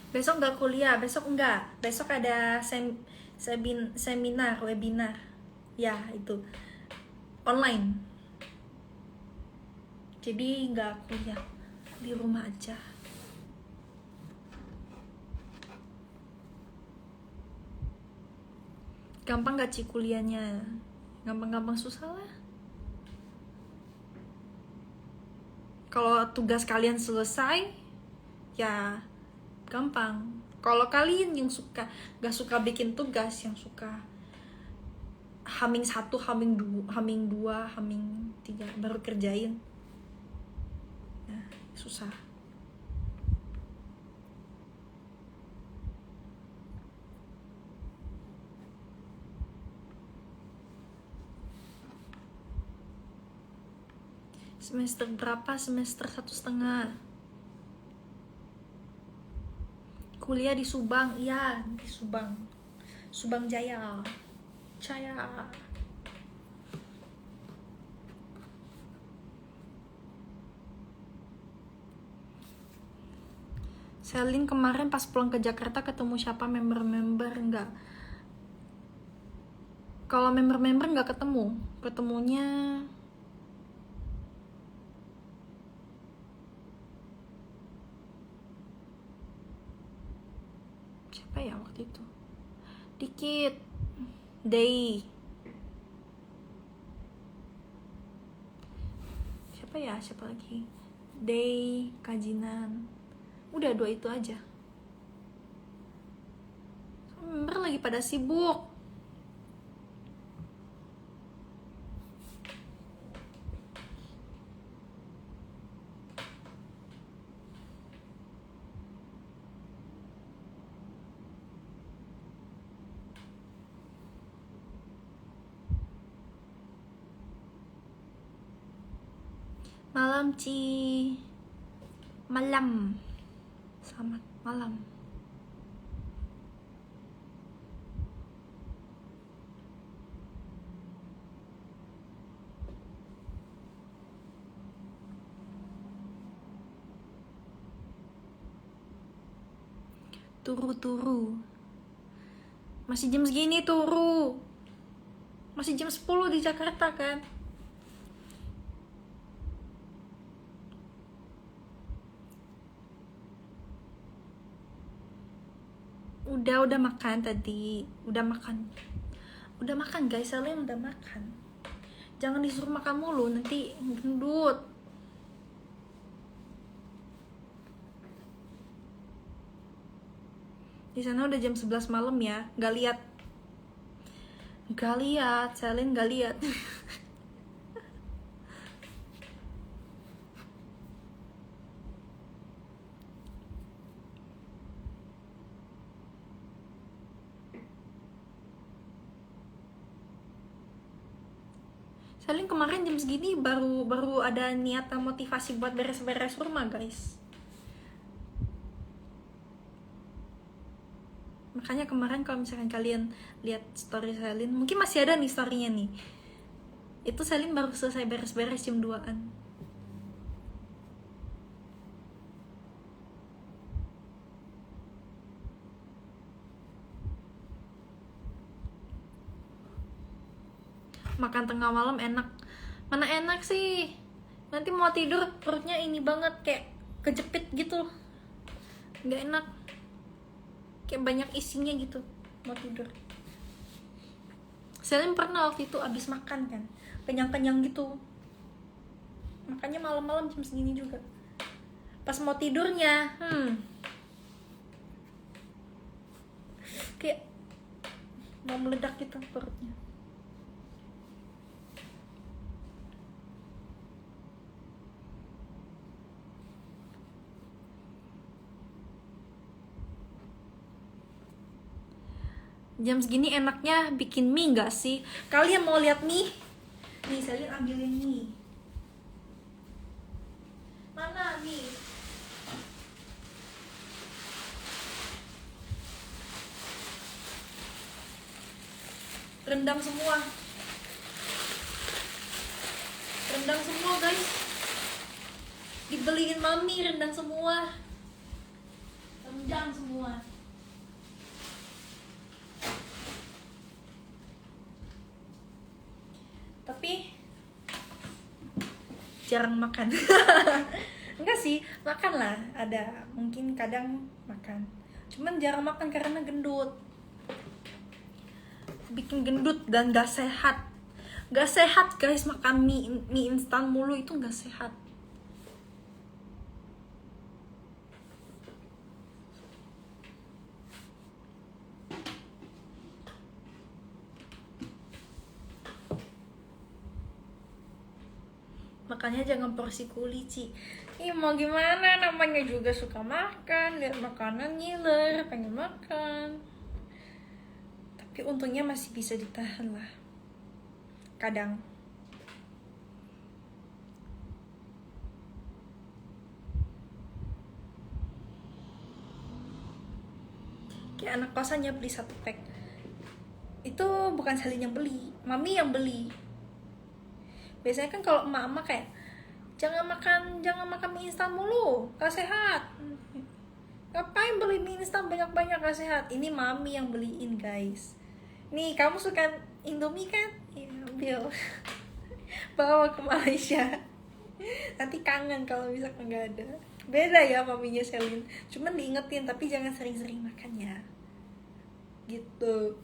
Besok nggak kuliah, besok ada seminar, webinar. Ya, itu online. Jadi nggak kuliah, di rumah aja. Gampang gak sih kuliahnya? Gampang-gampang susah lah. Kalau tugas kalian selesai, ya gampang. Kalau kalian yang gak suka bikin tugas, yang suka haming 1, haming 2, haming 3 baru kerjain, nah susah. Semester berapa? Semester 1,5. Kuliah di Subang, iya di Subang Jaya. Selin kemarin pas pulang ke Jakarta ketemu siapa member-member? Enggak. Kalau member-member nggak ketemunya siapa ya waktu itu? Dikit. Day. Siapa lagi? Day, Kajinan. Udah 2 itu aja. Member lagi pada sibuk. Malam. Selamat malam. Turu. Masih jam segini turu. Masih jam 10 di Jakarta kan? Udah makan tadi. Udah makan guys, Selin udah makan. Jangan disuruh makan mulu, nanti gendut. Di sana udah jam 11 malam ya. Gak lihat. Selin gak lihat. Selin kemarin jam segini baru ada niatan motivasi buat beres-beres rumah, guys. Makanya kemarin kalau misalkan kalian lihat story Selin, mungkin masih ada nih storynya nih. Itu Selin baru selesai beres-beres jam 2-an. Makan tengah malam enak. Mana enak sih? Nanti mau tidur perutnya ini banget, kayak kejepit gitu. Nggak enak. Kayak banyak isinya gitu mau tidur. Selin pernah waktu itu abis makan kan, kenyang-kenyang gitu. Makanya malam-malam jam segini juga. Pas mau tidurnya, kayak mau meledak gitu perutnya. Jam segini enaknya bikin mie nggak sih? Kalian mau lihat mie? Nih, Selin ambilin mie. Mana mie? Rendang semua. Rendang semua, guys. Dibeliin mami rendang semua. Rendang semua. Tapi jarang makan. Enggak sih, makan lah, ada. Mungkin kadang makan. Cuman jarang makan karena gendut. Bikin gendut dan gak sehat. Gak sehat, guys, makan mie instan mulu itu gak sehat. Makanya jangan porsi kulici. Ih, mau gimana, namanya juga suka makan, lihat makanan ngiler, pengen makan. Tapi untungnya masih bisa ditahan lah. Kadang. Kayak anak kosannya beli 1 pack. Itu bukan Selin yang beli, mami yang beli. Biasanya kan kalau emak-emak kayak jangan makan mie instan mulu, gak sehat. Ngapain beli mie instan banyak-banyak, gak sehat. Ini mami yang beliin, guys. Nih, kamu suka Indomie kan? Ya, ambil. Bawa ke Malaysia. Nanti kangen kalau misalkan nggak ada. Beda ya maminya Selin. Cuman diingetin, tapi jangan sering-sering makan ya. Gitu.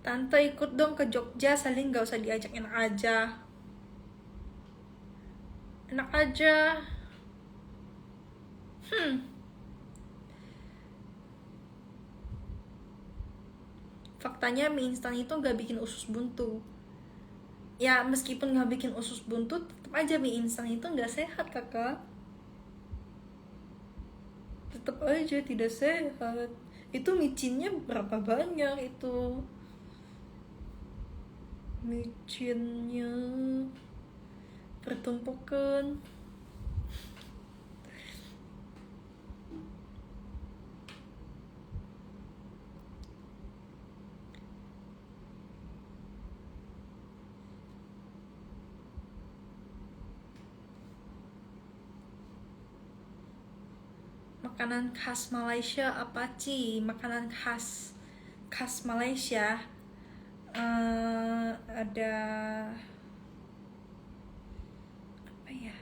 Tante ikut dong ke Jogja, Selin gak usah diajak, enak aja. Enak aja. Faktanya mie instan itu gak bikin usus buntu. Ya meskipun gak bikin usus buntu, tetap aja mie instan itu gak sehat, kakak. Tetap aja tidak sehat. Itu micinnya berapa banyak itu. Micinnya pertumpukan. Makanan khas Malaysia apa sih? Makanan khas Malaysia. ada apa ya,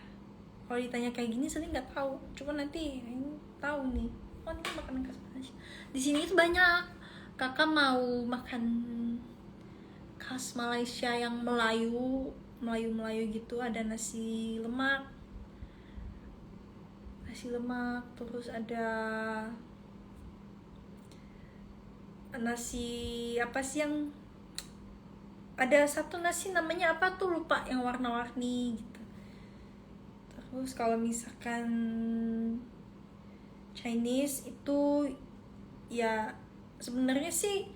kalau ditanya kayak gini saya nggak tahu, cuma nanti ini tahu nih, oh ini makanan khas Malaysia. Di sini tuh banyak. Kakak mau makan khas Malaysia yang Melayu gitu, ada nasi lemak, terus ada nasi apa sih yang ada satu nasi namanya apa tuh lupa, yang warna-warni gitu. Terus kalau misalkan Chinese itu ya sebenarnya sih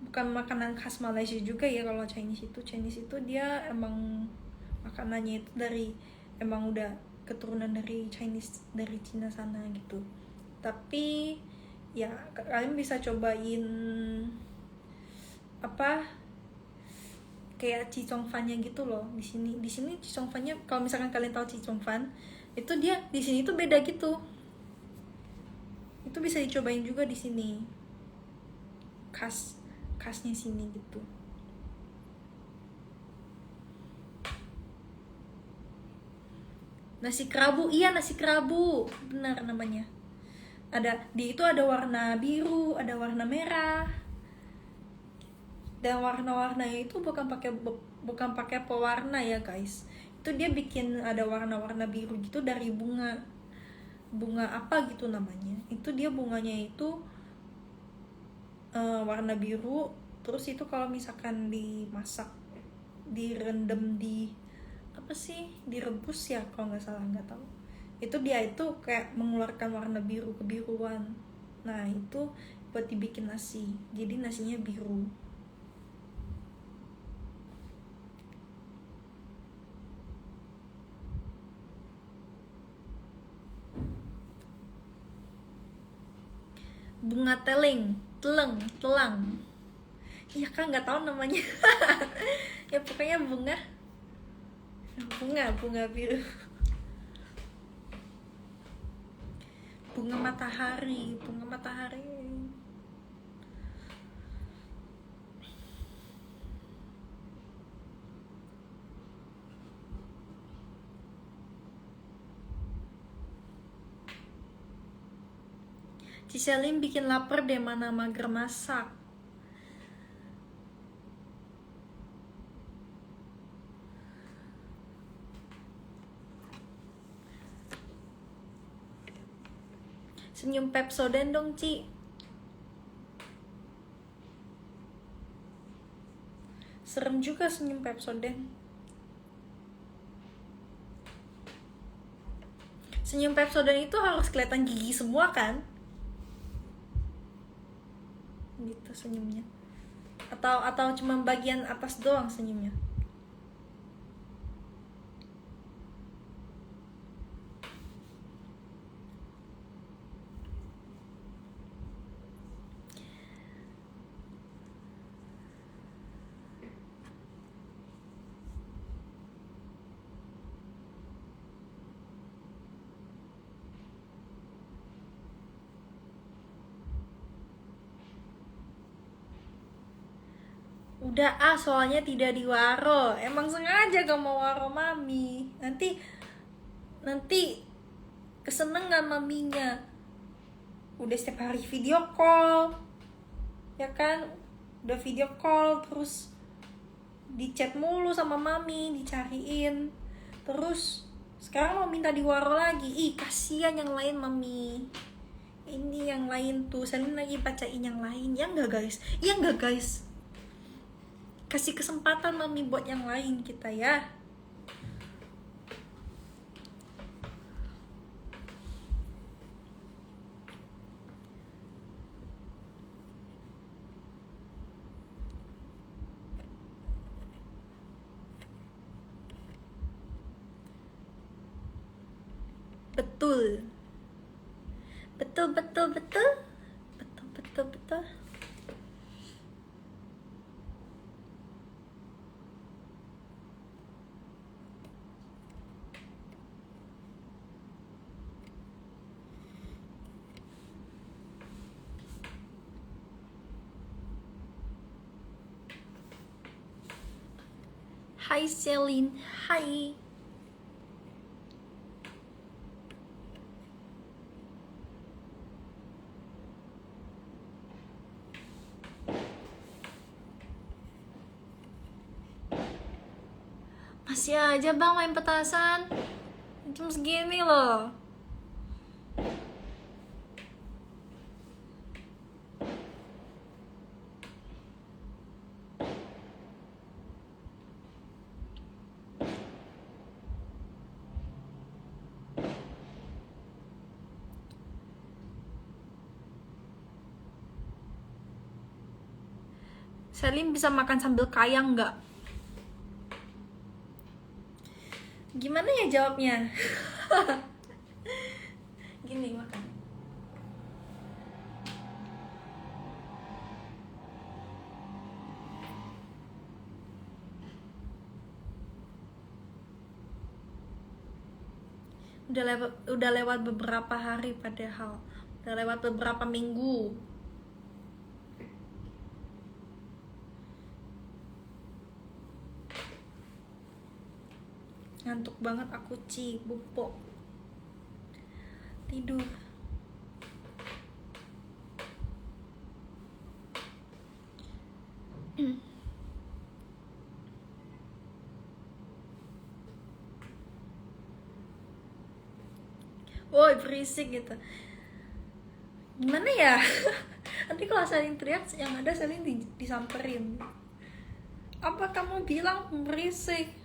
bukan makanan khas Malaysia juga ya. Kalau Chinese itu dia emang makanannya itu dari emang udah keturunan dari Chinese, dari Cina sana gitu. Tapi ya kalian bisa cobain apa kayak chicongfannya gitu loh. Di sini chicongfannya, kalau misalkan kalian tahu chicongfan, itu dia di sini tuh beda gitu. Itu bisa dicobain juga di sini. Khasnya sini gitu. Nasi kerabu, iya nasi kerabu, benar namanya. Itu ada warna biru, ada warna merah. Dan warna-warnanya itu bukan pakai pewarna ya guys. Itu dia bikin ada warna-warna biru gitu dari bunga apa gitu namanya. Itu dia bunganya itu warna biru. Terus itu kalau misalkan dimasak, direndam di apa sih, direbus ya kalau nggak salah, nggak tahu. Itu dia itu kayak mengeluarkan warna biru kebiruan. Nah itu buat dibikin nasi, jadi nasinya biru. Bunga telang. Iya kan nggak tahu namanya. Ya pokoknya bunga biru. Bunga matahari. Ciselin bikin lapar deh, mana mager masak. Senyum Pepsodent dong, Ci. Serem juga senyum Pepsodent. Senyum Pepsodent itu harus kelihatan gigi semua kan? Gitu senyumnya. Atau cuma bagian atas doang senyumnya. Udah soalnya tidak di waro. Emang sengaja gak mau waro mami. Nanti kesenengan maminya. Udah setiap hari video call, ya kan? Udah video call terus di chat mulu sama mami, dicariin. Terus sekarang mau minta di waro lagi. Ih kasihan yang lain mami. Ini yang lain tuh, saya lagi bacain yang lain. Ya enggak guys? Iya enggak guys? Kasih kesempatan mami buat yang lain kita ya. Betul. Hai Celine, hai. Masih aja bang main petasan. Jam segini loh. Celine bisa makan sambil kayang nggak? Gimana ya jawabnya? Gini makan. Udah lewat beberapa hari padahal. Udah lewat beberapa minggu. Ngantuk banget aku, bobo. Tidur. Woi, berisik gitu. Gimana ya? Nanti kalau Celine teriak, yang ada Celine disamperin. Apa kamu bilang berisik?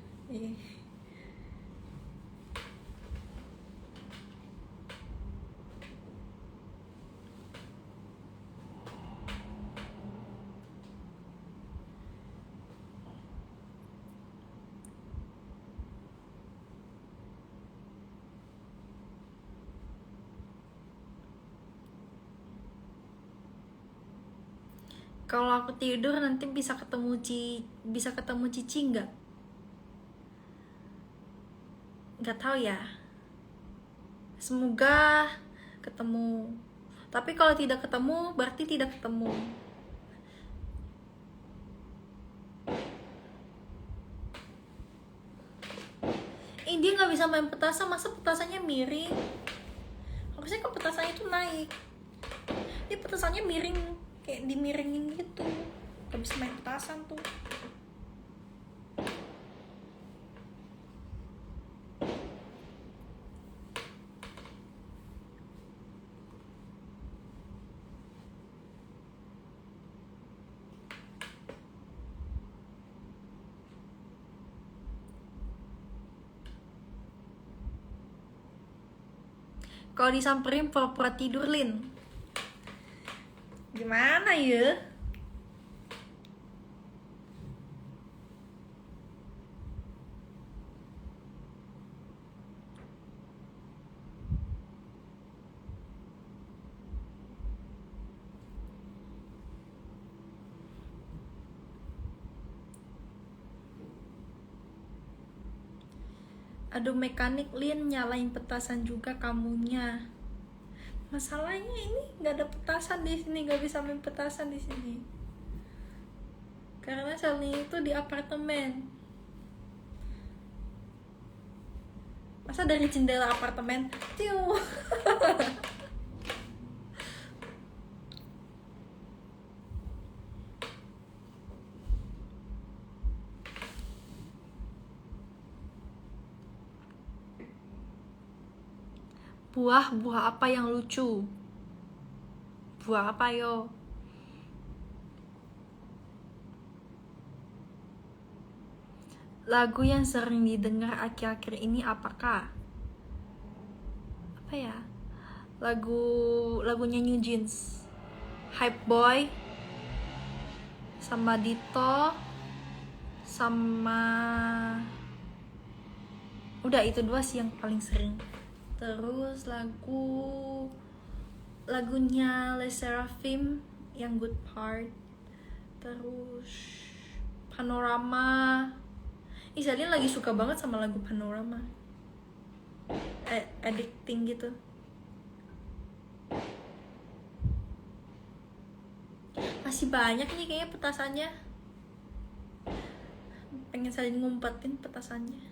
Kalau aku tidur nanti bisa ketemu Cici nggak? Nggak tahu ya. Semoga ketemu. Tapi kalau tidak ketemu berarti tidak ketemu. Dia nggak bisa main petasan, masa petasannya miring? Harusnya kan petasannya itu naik. Ini petasannya miring, kayak dimiringin gitu. Gak bisa main petasan tuh. Kalau disamperin pura-pura tidur, Lin. Gimana ya? Aduh, mekanik, Lin, nyalain petasan juga kamunya. Masalahnya ini nggak ada petasan di sini, nggak bisa main petasan di sini. Karena Celine itu di apartemen. Masa dari jendela apartemen, tiu. Buah apa yang lucu? Buah apa yo? Lagu yang sering didengar akhir-akhir ini apakah? Apa ya? Lagunya New Jeans, Hype Boy, sama Dito, sama udah itu dua sih yang paling sering. Terus lagunya Les Seraphim yang Good Part. Terus Panorama. Celine lagi suka banget sama lagu Panorama. Addicting gitu. Masih banyak nih kayaknya petasannya. pengen saling ngumpetin petasannya.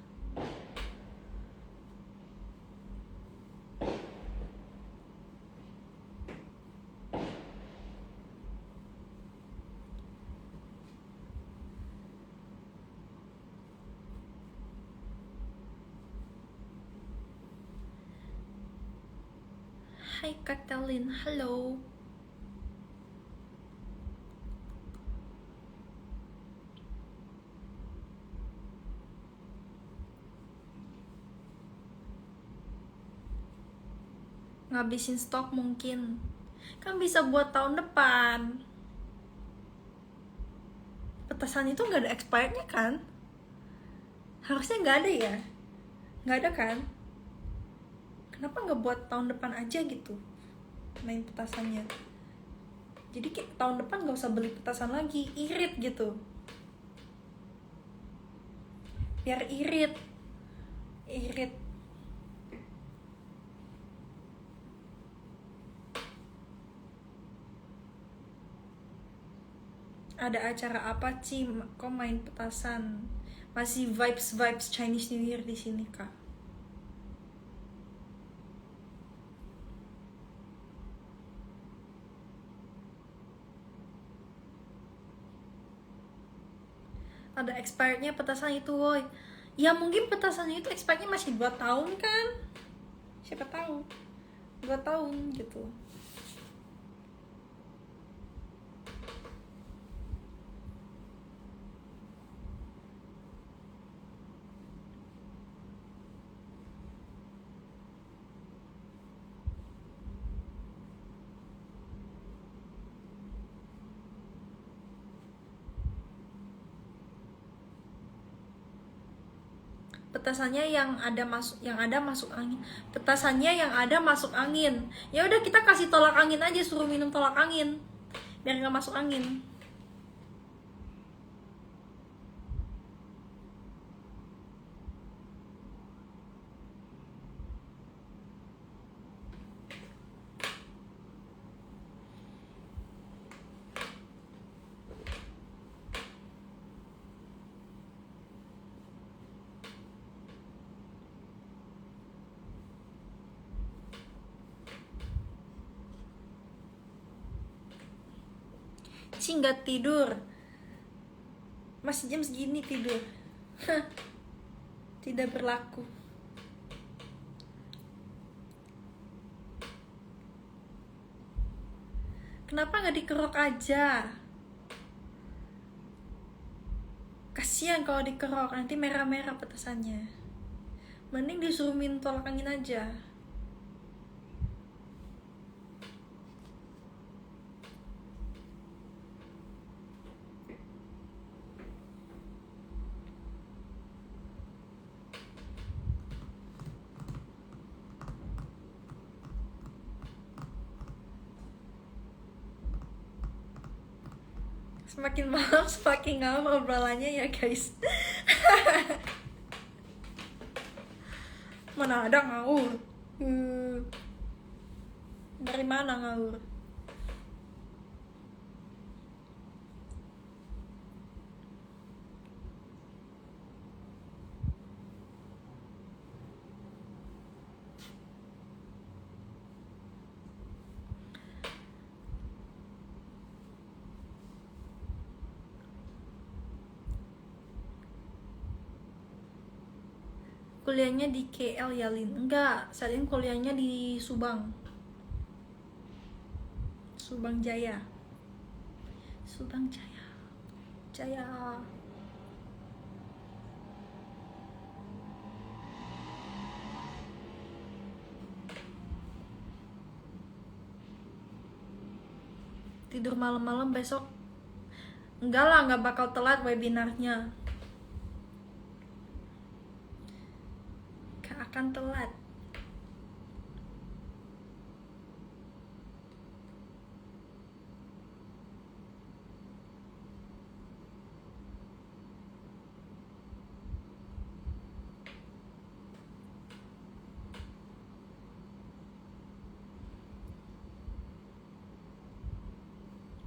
Hai Kak Talin, halo. Ngabisin stok mungkin. Kan bisa buat tahun depan. Petasan itu nggak ada expirednya kan? Harusnya nggak ada ya? Nggak ada kan? Kenapa nggak buat tahun depan aja gitu main petasannya? Jadi kayak tahun depan nggak usah beli petasan lagi, irit gitu. Biar irit. Ada acara apa Ci? Kok main petasan? Masih vibes Chinese New Year di sini Kak. Ada expirednya petasan itu woy. Ya mungkin petasannya itu expirednya masih 2 tahun kan. Siapa tahu 2 tahun gitu. Petasannya yang ada masuk angin. Petasannya yang ada masuk angin. Ya udah kita kasih tolak angin aja, suruh minum tolak angin biar nggak masuk angin. Ci nggak tidur, masih jam segini tidur. Tidak berlaku. Kenapa nggak dikerok aja? Kasihan kalau dikerok, nanti merah-merah petasannya. Mending disuruh minum tolak angin aja. Semakin malam semakin ngawur obrolannya ya guys. Mana ada ngawur. Dari mana ngawur? Kuliahnya di KL ya Lin? Enggak, saat ini kuliahnya di Subang Jaya. Jaya. Tidur malam-malam besok? Enggak lah, nggak bakal telat webinarnya. Gak akan telat.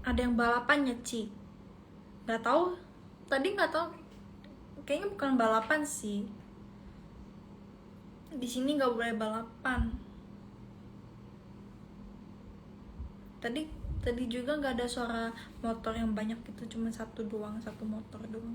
Ada yang balapannya Ci? Nggak tahu. Tadi nggak tahu. kayaknya bukan balapan sih. Di sini nggak boleh balapan. Tadi juga nggak ada suara motor yang banyak gitu, cuma satu motor doang.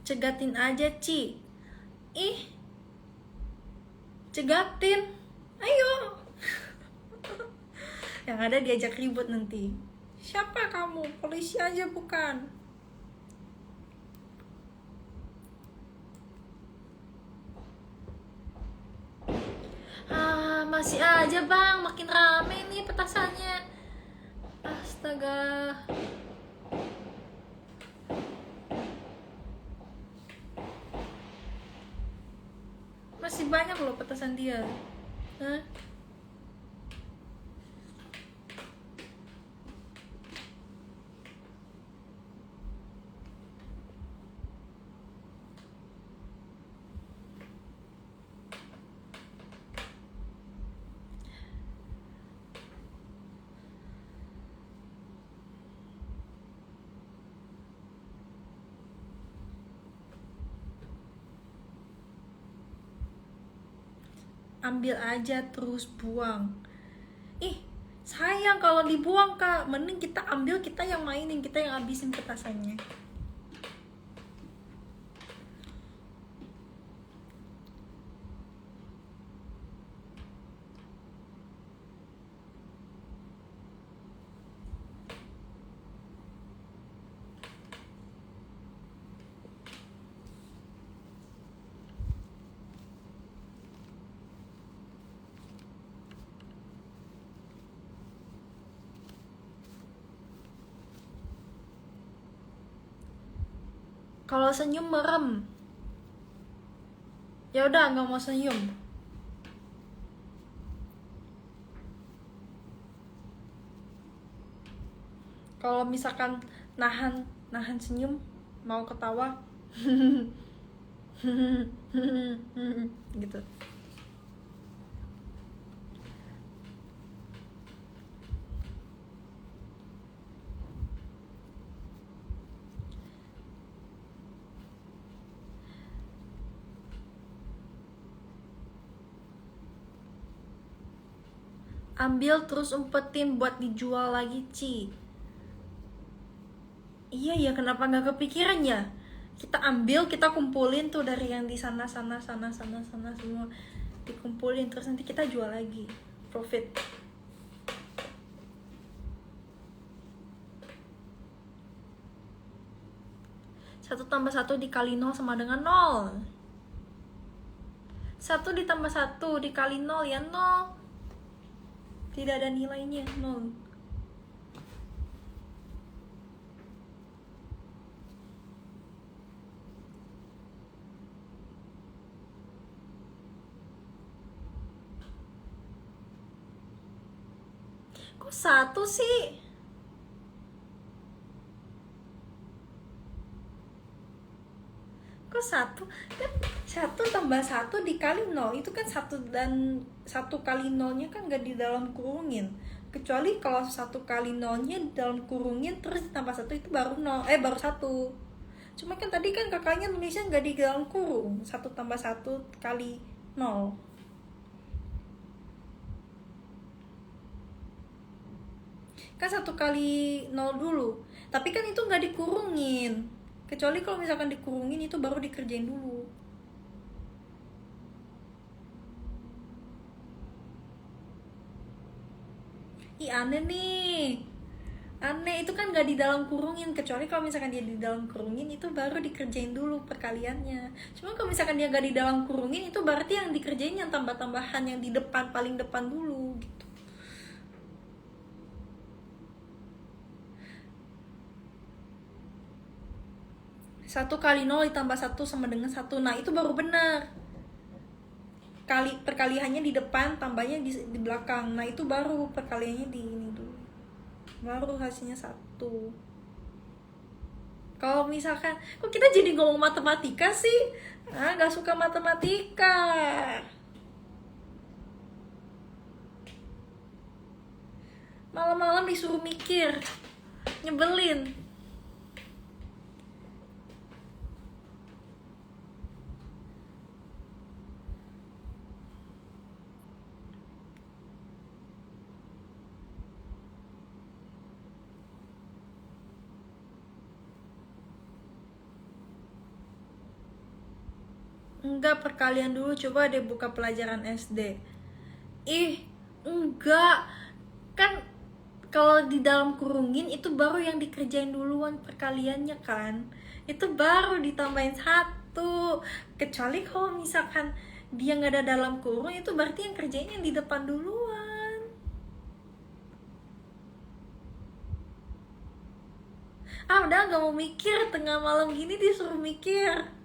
Cegatin aja, Ci. Ih, cegatin, ayo. Yang ada diajak ribut nanti. Siapa kamu? Polisi aja bukan? Masih aja bang, makin rame nih petasannya. Astaga. Masih banyak loh petasan dia. Hah? Ambil aja terus buang. Ih, sayang kalau dibuang kak. Mending kita ambil, kita yang mainin, kita yang habisin petasannya. Kalau senyum merem. Ya udah, nggak mau senyum. Kalau misalkan nahan senyum, mau ketawa, gitu. Ambil terus umpetin buat dijual lagi, Ci. Iya ya, kenapa nggak kepikiran ya? Kita ambil, kita kumpulin tuh dari yang di sana semua dikumpulin, terus nanti kita jual lagi, profit. Satu tambah satu dikali 0 sama dengan 0. 1 ditambah 1 dikali 0 ya 0. Tidak ada nilainya, 0. Kok 1 sih? Kok 1? Kan 1 tambah 1 dikali 0 itu kan 1, dan 1 kali 0-nya kan gak di dalam kurungin. Kecuali kalau 1 kali 0-nya di dalam kurungin terus ditambah 1 itu baru 0, baru 1. Cuma kan tadi kan kakaknya nulisnya gak di dalam kurung. 1 tambah 1 kali 0. Kan 1 kali 0 dulu. Tapi kan itu gak dikurungin. Kecuali kalau misalkan dikurungin itu baru dikerjain dulu. Ih, aneh nih. Aneh, itu kan gak di dalam kurungin. Kecuali kalau misalkan dia di dalam kurungin itu baru dikerjain dulu perkaliannya. Cuma kalau misalkan dia gak di dalam kurungin itu berarti yang dikerjain yang tambah-tambahan yang di depan, paling depan dulu gitu. Satu kali 0 ditambah 1 sama dengan 1. Nah itu baru benar. Perkaliannya di depan, tambahnya di belakang. Nah itu baru perkaliannya di ini dulu. Baru hasilnya 1. Kalau misalkan, kok kita jadi ngomong matematika sih? Gak suka matematika. Malam-malam disuruh mikir, nyebelin. Enggak, perkalian dulu, coba deh buka pelajaran SD. Enggak. Kan kalau di dalam kurungin itu baru yang dikerjain duluan perkaliannya kan. Itu baru ditambahin 1. Kecuali kalau misalkan dia nggak ada dalam kurung, itu berarti yang kerjain yang di depan duluan. Udah nggak mau mikir, tengah malam gini disuruh mikir.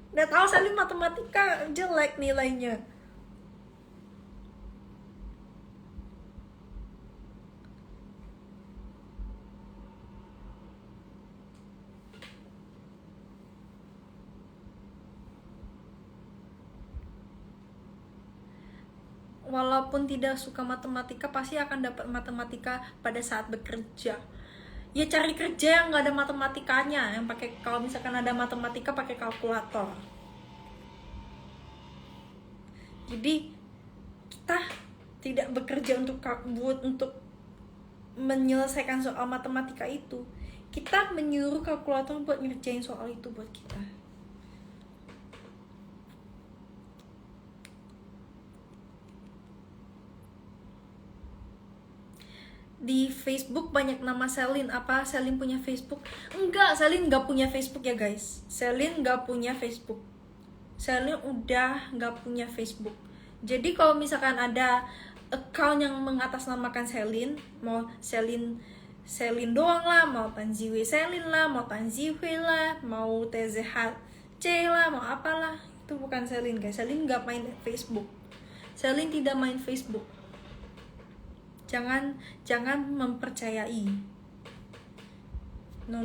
Udah tahu Salim matematika jelek nilainya. Walaupun tidak suka matematika, pasti akan dapat matematika pada saat bekerja. Ya cari kerja yang nggak ada matematikanya, yang pakai, kalau misalkan ada matematika pakai kalkulator. Jadi kita tidak bekerja untuk menyelesaikan soal matematika itu. Kita menyuruh kalkulator buat ngerjain soal itu buat kita. Di Facebook banyak nama Selin. Apa Selin punya Facebook? Enggak, Selin nggak punya Facebook ya guys. Selin nggak punya Facebook. Selin udah nggak punya Facebook. Jadi kalau misalkan ada account yang mengatasnamakan Selin, mau Selin doang lah, mau Tanziwe Selin lah, mau Tanziwe lah, mau TZHC lah, mau apalah, itu bukan Selin guys. Selin nggak main Facebook. Selin tidak main Facebook. Jangan mempercayai. No.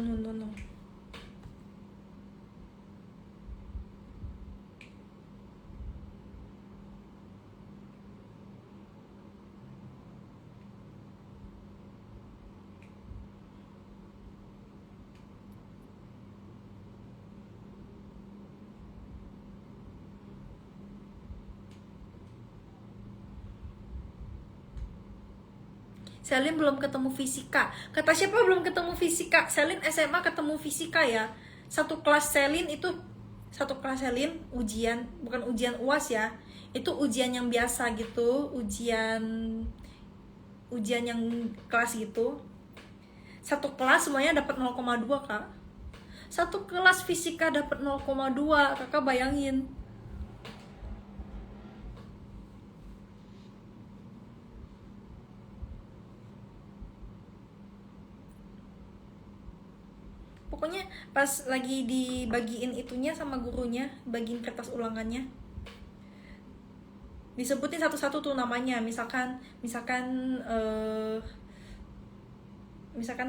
Selin belum ketemu fisika. Kata siapa belum ketemu fisika? Selin SMA ketemu fisika ya. Satu kelas Selin ujian, bukan ujian UAS ya. Itu ujian yang biasa gitu, ujian yang kelas gitu. Satu kelas semuanya dapat 0,2 Kak. Satu kelas fisika dapat 0,2, Kakak bayangin. Pokoknya pas lagi dibagiin itunya sama gurunya, bagiin kertas ulangannya, disebutin satu-satu tuh namanya. Misalkan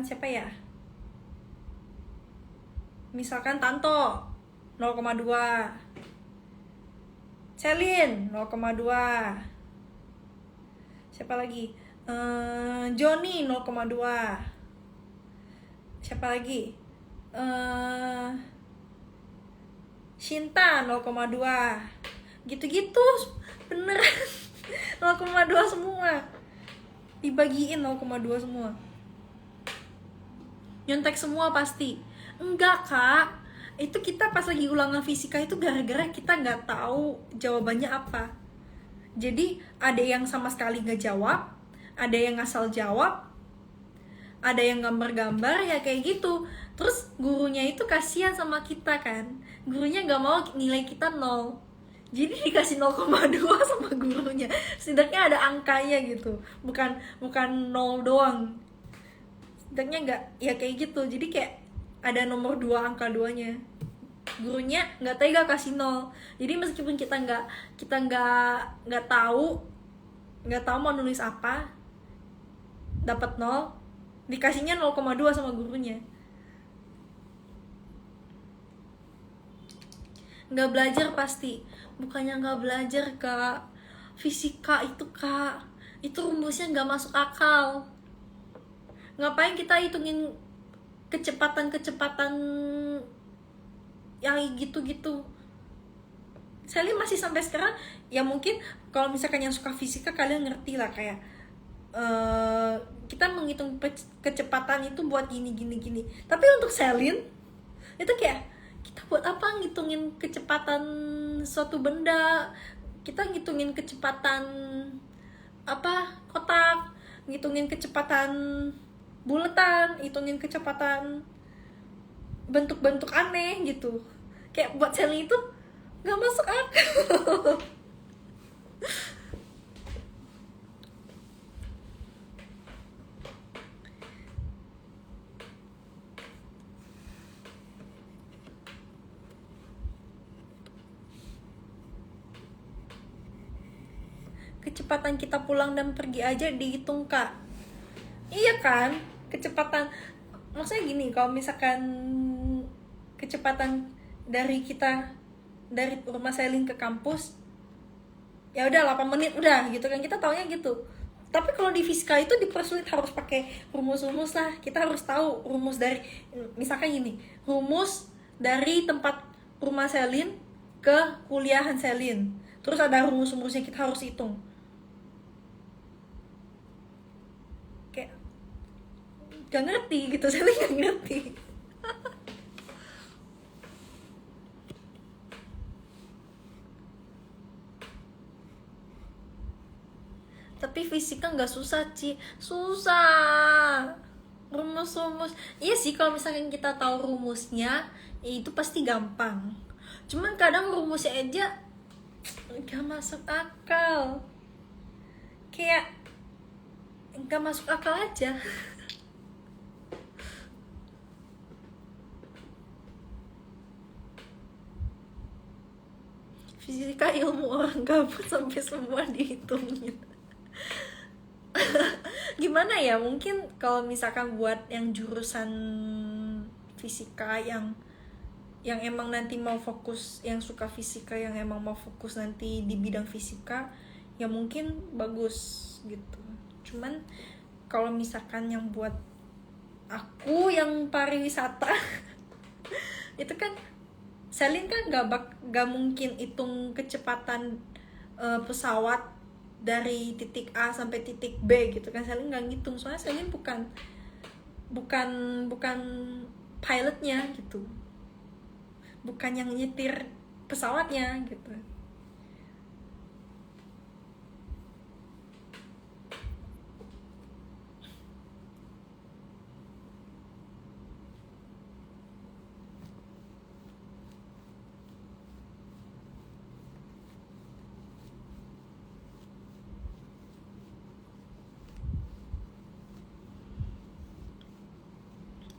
siapa ya? Misalkan Tanto 0,2, Selin 0,2, siapa lagi? Joni 0,2, siapa lagi? Shinta 0,2, gitu-gitu beneran. 0,2 semua dibagiin, 0,2 semua, nyontek semua pasti. Enggak Kak, itu kita pas lagi ulangan fisika itu gara-gara kita nggak tahu jawabannya apa. Jadi ada yang sama sekali nggak jawab, ada yang ngasal jawab, ada yang gambar-gambar ya kayak gitu. Terus gurunya itu kasihan sama kita kan, gurunya nggak mau nilai kita 0, jadi dikasih 0,2 sama gurunya. Setidaknya ada angkanya gitu, bukan 0 doang. Setidaknya nggak ya kayak gitu, jadi kayak ada nomor 2, angka 2-nya. Gurunya nggak tega kasih 0. Jadi meskipun kita nggak tahu mau nulis apa, dapat 0, dikasihnya 0,2 sama gurunya. nggak belajar pasti. Bukannya nggak belajar kak, fisika itu kak, itu rumusnya nggak masuk akal. Ngapain kita hitungin kecepatan yang gitu-gitu. Sally masih sampai sekarang ya, mungkin kalau misalkan yang suka fisika kalian ngerti lah, kayak kita menghitung kecepatan itu buat gini. Tapi untuk Celine itu kayak, kita buat apa ngitungin kecepatan suatu benda? Kita ngitungin kecepatan apa, kotak, ngitungin kecepatan buletan, ngitungin kecepatan bentuk-bentuk aneh gitu. Kayak buat Celine itu nggak masuk akal. Kecepatan kita pulang dan pergi aja dihitung kak. Iya kan, kecepatan, maksudnya gini, kalau misalkan kecepatan dari kita, dari rumah Celine ke kampus, ya udah 8 menit udah gitu kan, kita taunya gitu. Tapi kalau di fisika itu dipersulit, harus pakai rumus-rumus lah. Kita harus tahu rumus dari, misalkan gini, rumus dari tempat rumah Celine ke kuliahan Celine, terus ada rumus-rumusnya kita harus hitung. Kayak gak ngerti gitu, Celine gak ngerti. Tapi fisika nggak susah, Ci. Susah. Rumus-rumus. Iya sih, kalau misalkan kita tahu rumusnya, ya itu pasti gampang. Cuman kadang rumusnya aja nggak masuk akal. Kayak nggak masuk akal aja. Fisika ilmu orang gabut sampai semua dihitungin. Gimana ya, mungkin kalau misalkan buat yang jurusan fisika yang emang nanti mau fokus, yang suka fisika, yang emang mau fokus nanti di bidang fisika, ya mungkin bagus gitu. Cuman kalau misalkan yang buat aku yang pariwisata itu kan Celine kan gak mungkin hitung kecepatan pesawat dari titik A sampai titik B gitu kan. Celine nggak ngitung, soalnya Celine bukan pilotnya gitu, bukan yang nyetir pesawatnya gitu.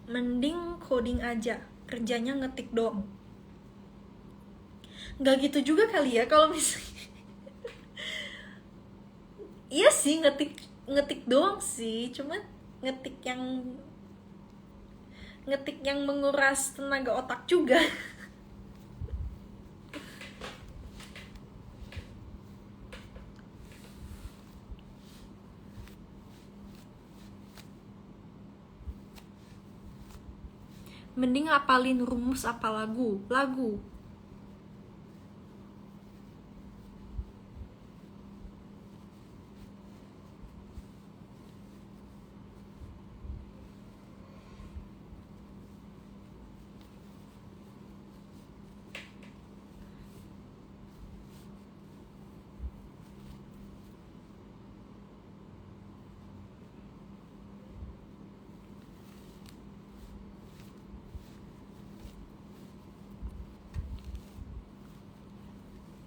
Mending coding aja, kerjanya ngetik doang. Nggak gitu juga kali ya kalau misalnya. Iya sih, ngetik doang sih, cuman ngetik yang menguras tenaga otak juga. Mending ngapalin rumus apa lagu.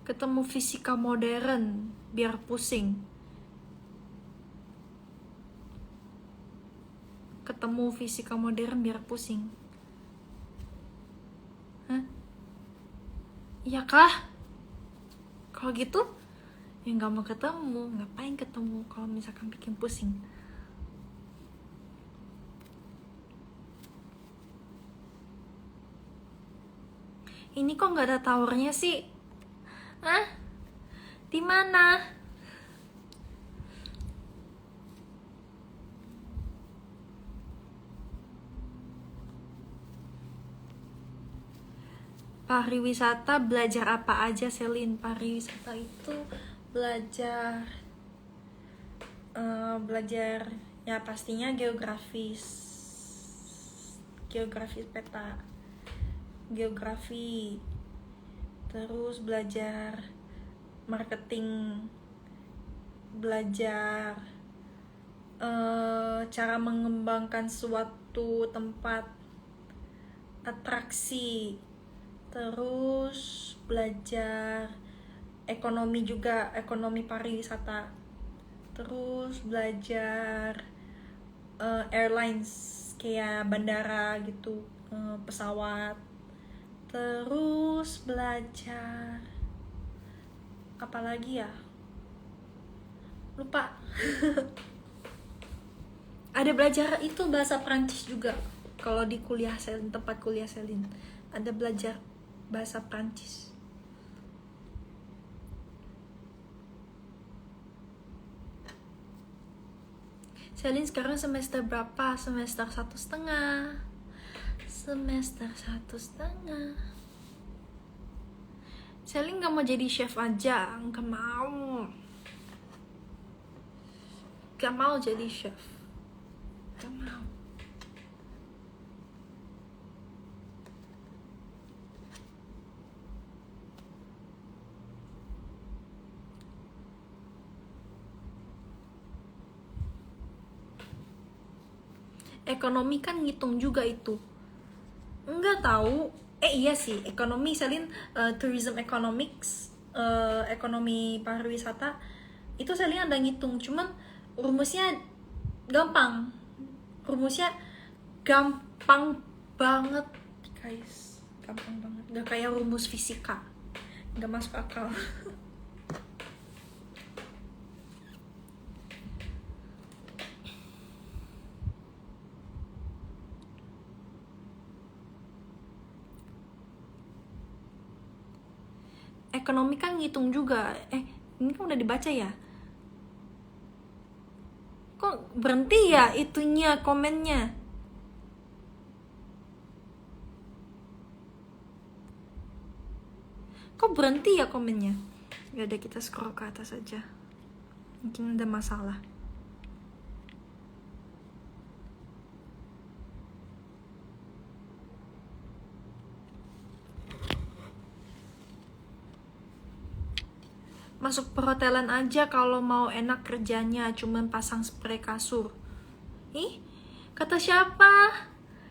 Ketemu fisika modern biar pusing. Ketemu fisika modern biar pusing. Hah? Iya kah? Kalau gitu ya nggak mau ketemu. Ngapain ketemu kalau misalkan bikin pusing? Ini kok nggak ada towernya sih? Hah? Di mana? Pariwisata belajar apa aja, Selin? Pariwisata itu belajar belajar ya pastinya geografis peta, geografi, terus belajar marketing, belajar cara mengembangkan suatu tempat, atraksi, terus belajar ekonomi juga, ekonomi pariwisata, terus belajar airlines kayak bandara gitu, pesawat, terus belajar apa lagi ya, lupa. Ada belajar itu bahasa Prancis juga kalau di kuliah Selin, tempat kuliah Selin ada belajar bahasa Prancis. Selin sekarang semester berapa? Semester 1,5. Semester 1,5. Selin gak mau jadi chef aja, gak mau. Gak mau jadi chef. Gak mau. Ekonomi kan ngitung juga itu. Enggak tahu. Iya sih, ekonomi Selin, tourism economics, ekonomi pariwisata itu Selin ada ngitung, cuman rumusnya gampang. Rumusnya gampang banget, guys. Gampang banget. Gak kayak rumus fisika. Gak masuk akal. Ekonomi kan ngitung juga. Ini kan udah dibaca ya? Kok berhenti ya itunya komennya? Kok berhenti ya komennya? Ya udah, kita scroll ke atas aja. Mungkin ada masalah. Masuk perhotelan aja kalau mau enak kerjanya, cuman pasang spray kasur. Ih, kata siapa?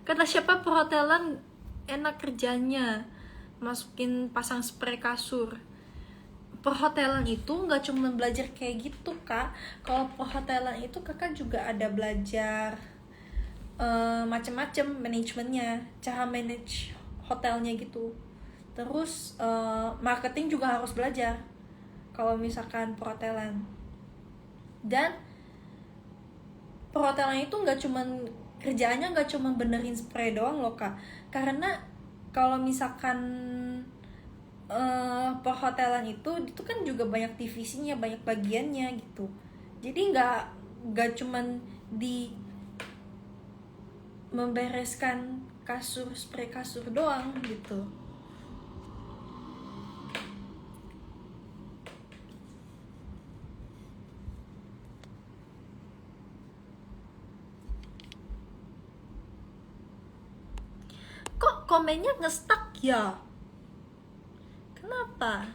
Kata siapa perhotelan enak kerjanya? Masukin pasang spray kasur. Perhotelan itu nggak cuma belajar kayak gitu, Kak. Kalau perhotelan itu Kakak juga ada belajar macem-macem manajemennya, cara manage hotelnya gitu. Terus marketing juga harus belajar kalau misalkan perhotelan. Dan perhotelan itu nggak cuman kerjaannya nggak cuman benerin spray doang loh, Kak. Karena kalau misalkan perhotelan itu kan juga banyak divisinya, banyak bagiannya gitu. Jadi nggak cuman di membereskan kasur, spray kasur doang gitu. Kok komennya nge-stuck ya? Kenapa?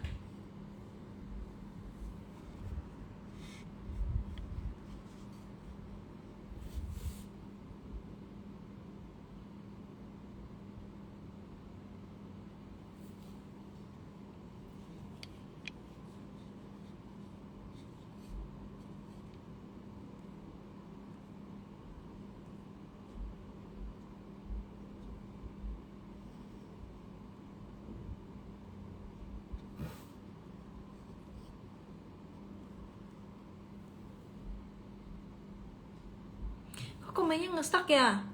Kok komennya nge-stuck ya?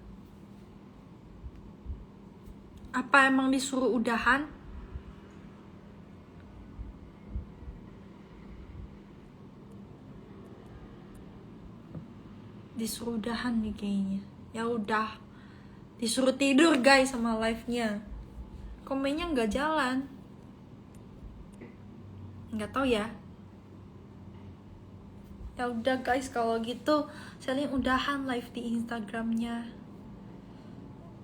Apa emang disuruh udahan? disuruh udahan nih kayaknya. Ya udah, disuruh tidur guys sama live-nya. Komennya nggak jalan. Nggak tahu ya. Ya udah guys, kalau gitu Selin udahan live di Instagramnya.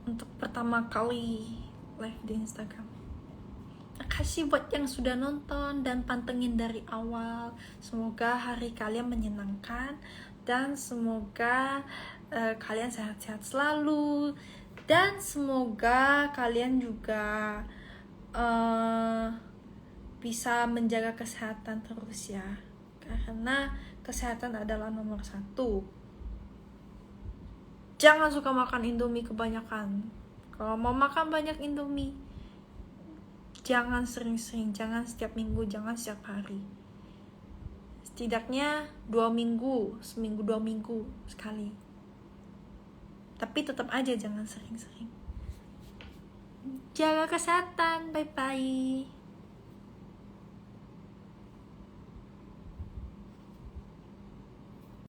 Untuk pertama kali live di Instagram. Makasih buat yang sudah nonton dan pantengin dari awal. Semoga hari kalian menyenangkan dan semoga kalian sehat-sehat selalu, dan semoga kalian juga bisa menjaga kesehatan terus ya, karena kesehatan adalah nomor 1. Jangan suka makan Indomie kebanyakan. Kalau mau makan banyak Indomie, jangan sering-sering, jangan setiap minggu, jangan setiap hari. Setidaknya 2 minggu, seminggu 2 minggu sekali. Tapi tetap aja jangan sering-sering. Jaga kesehatan, bye-bye.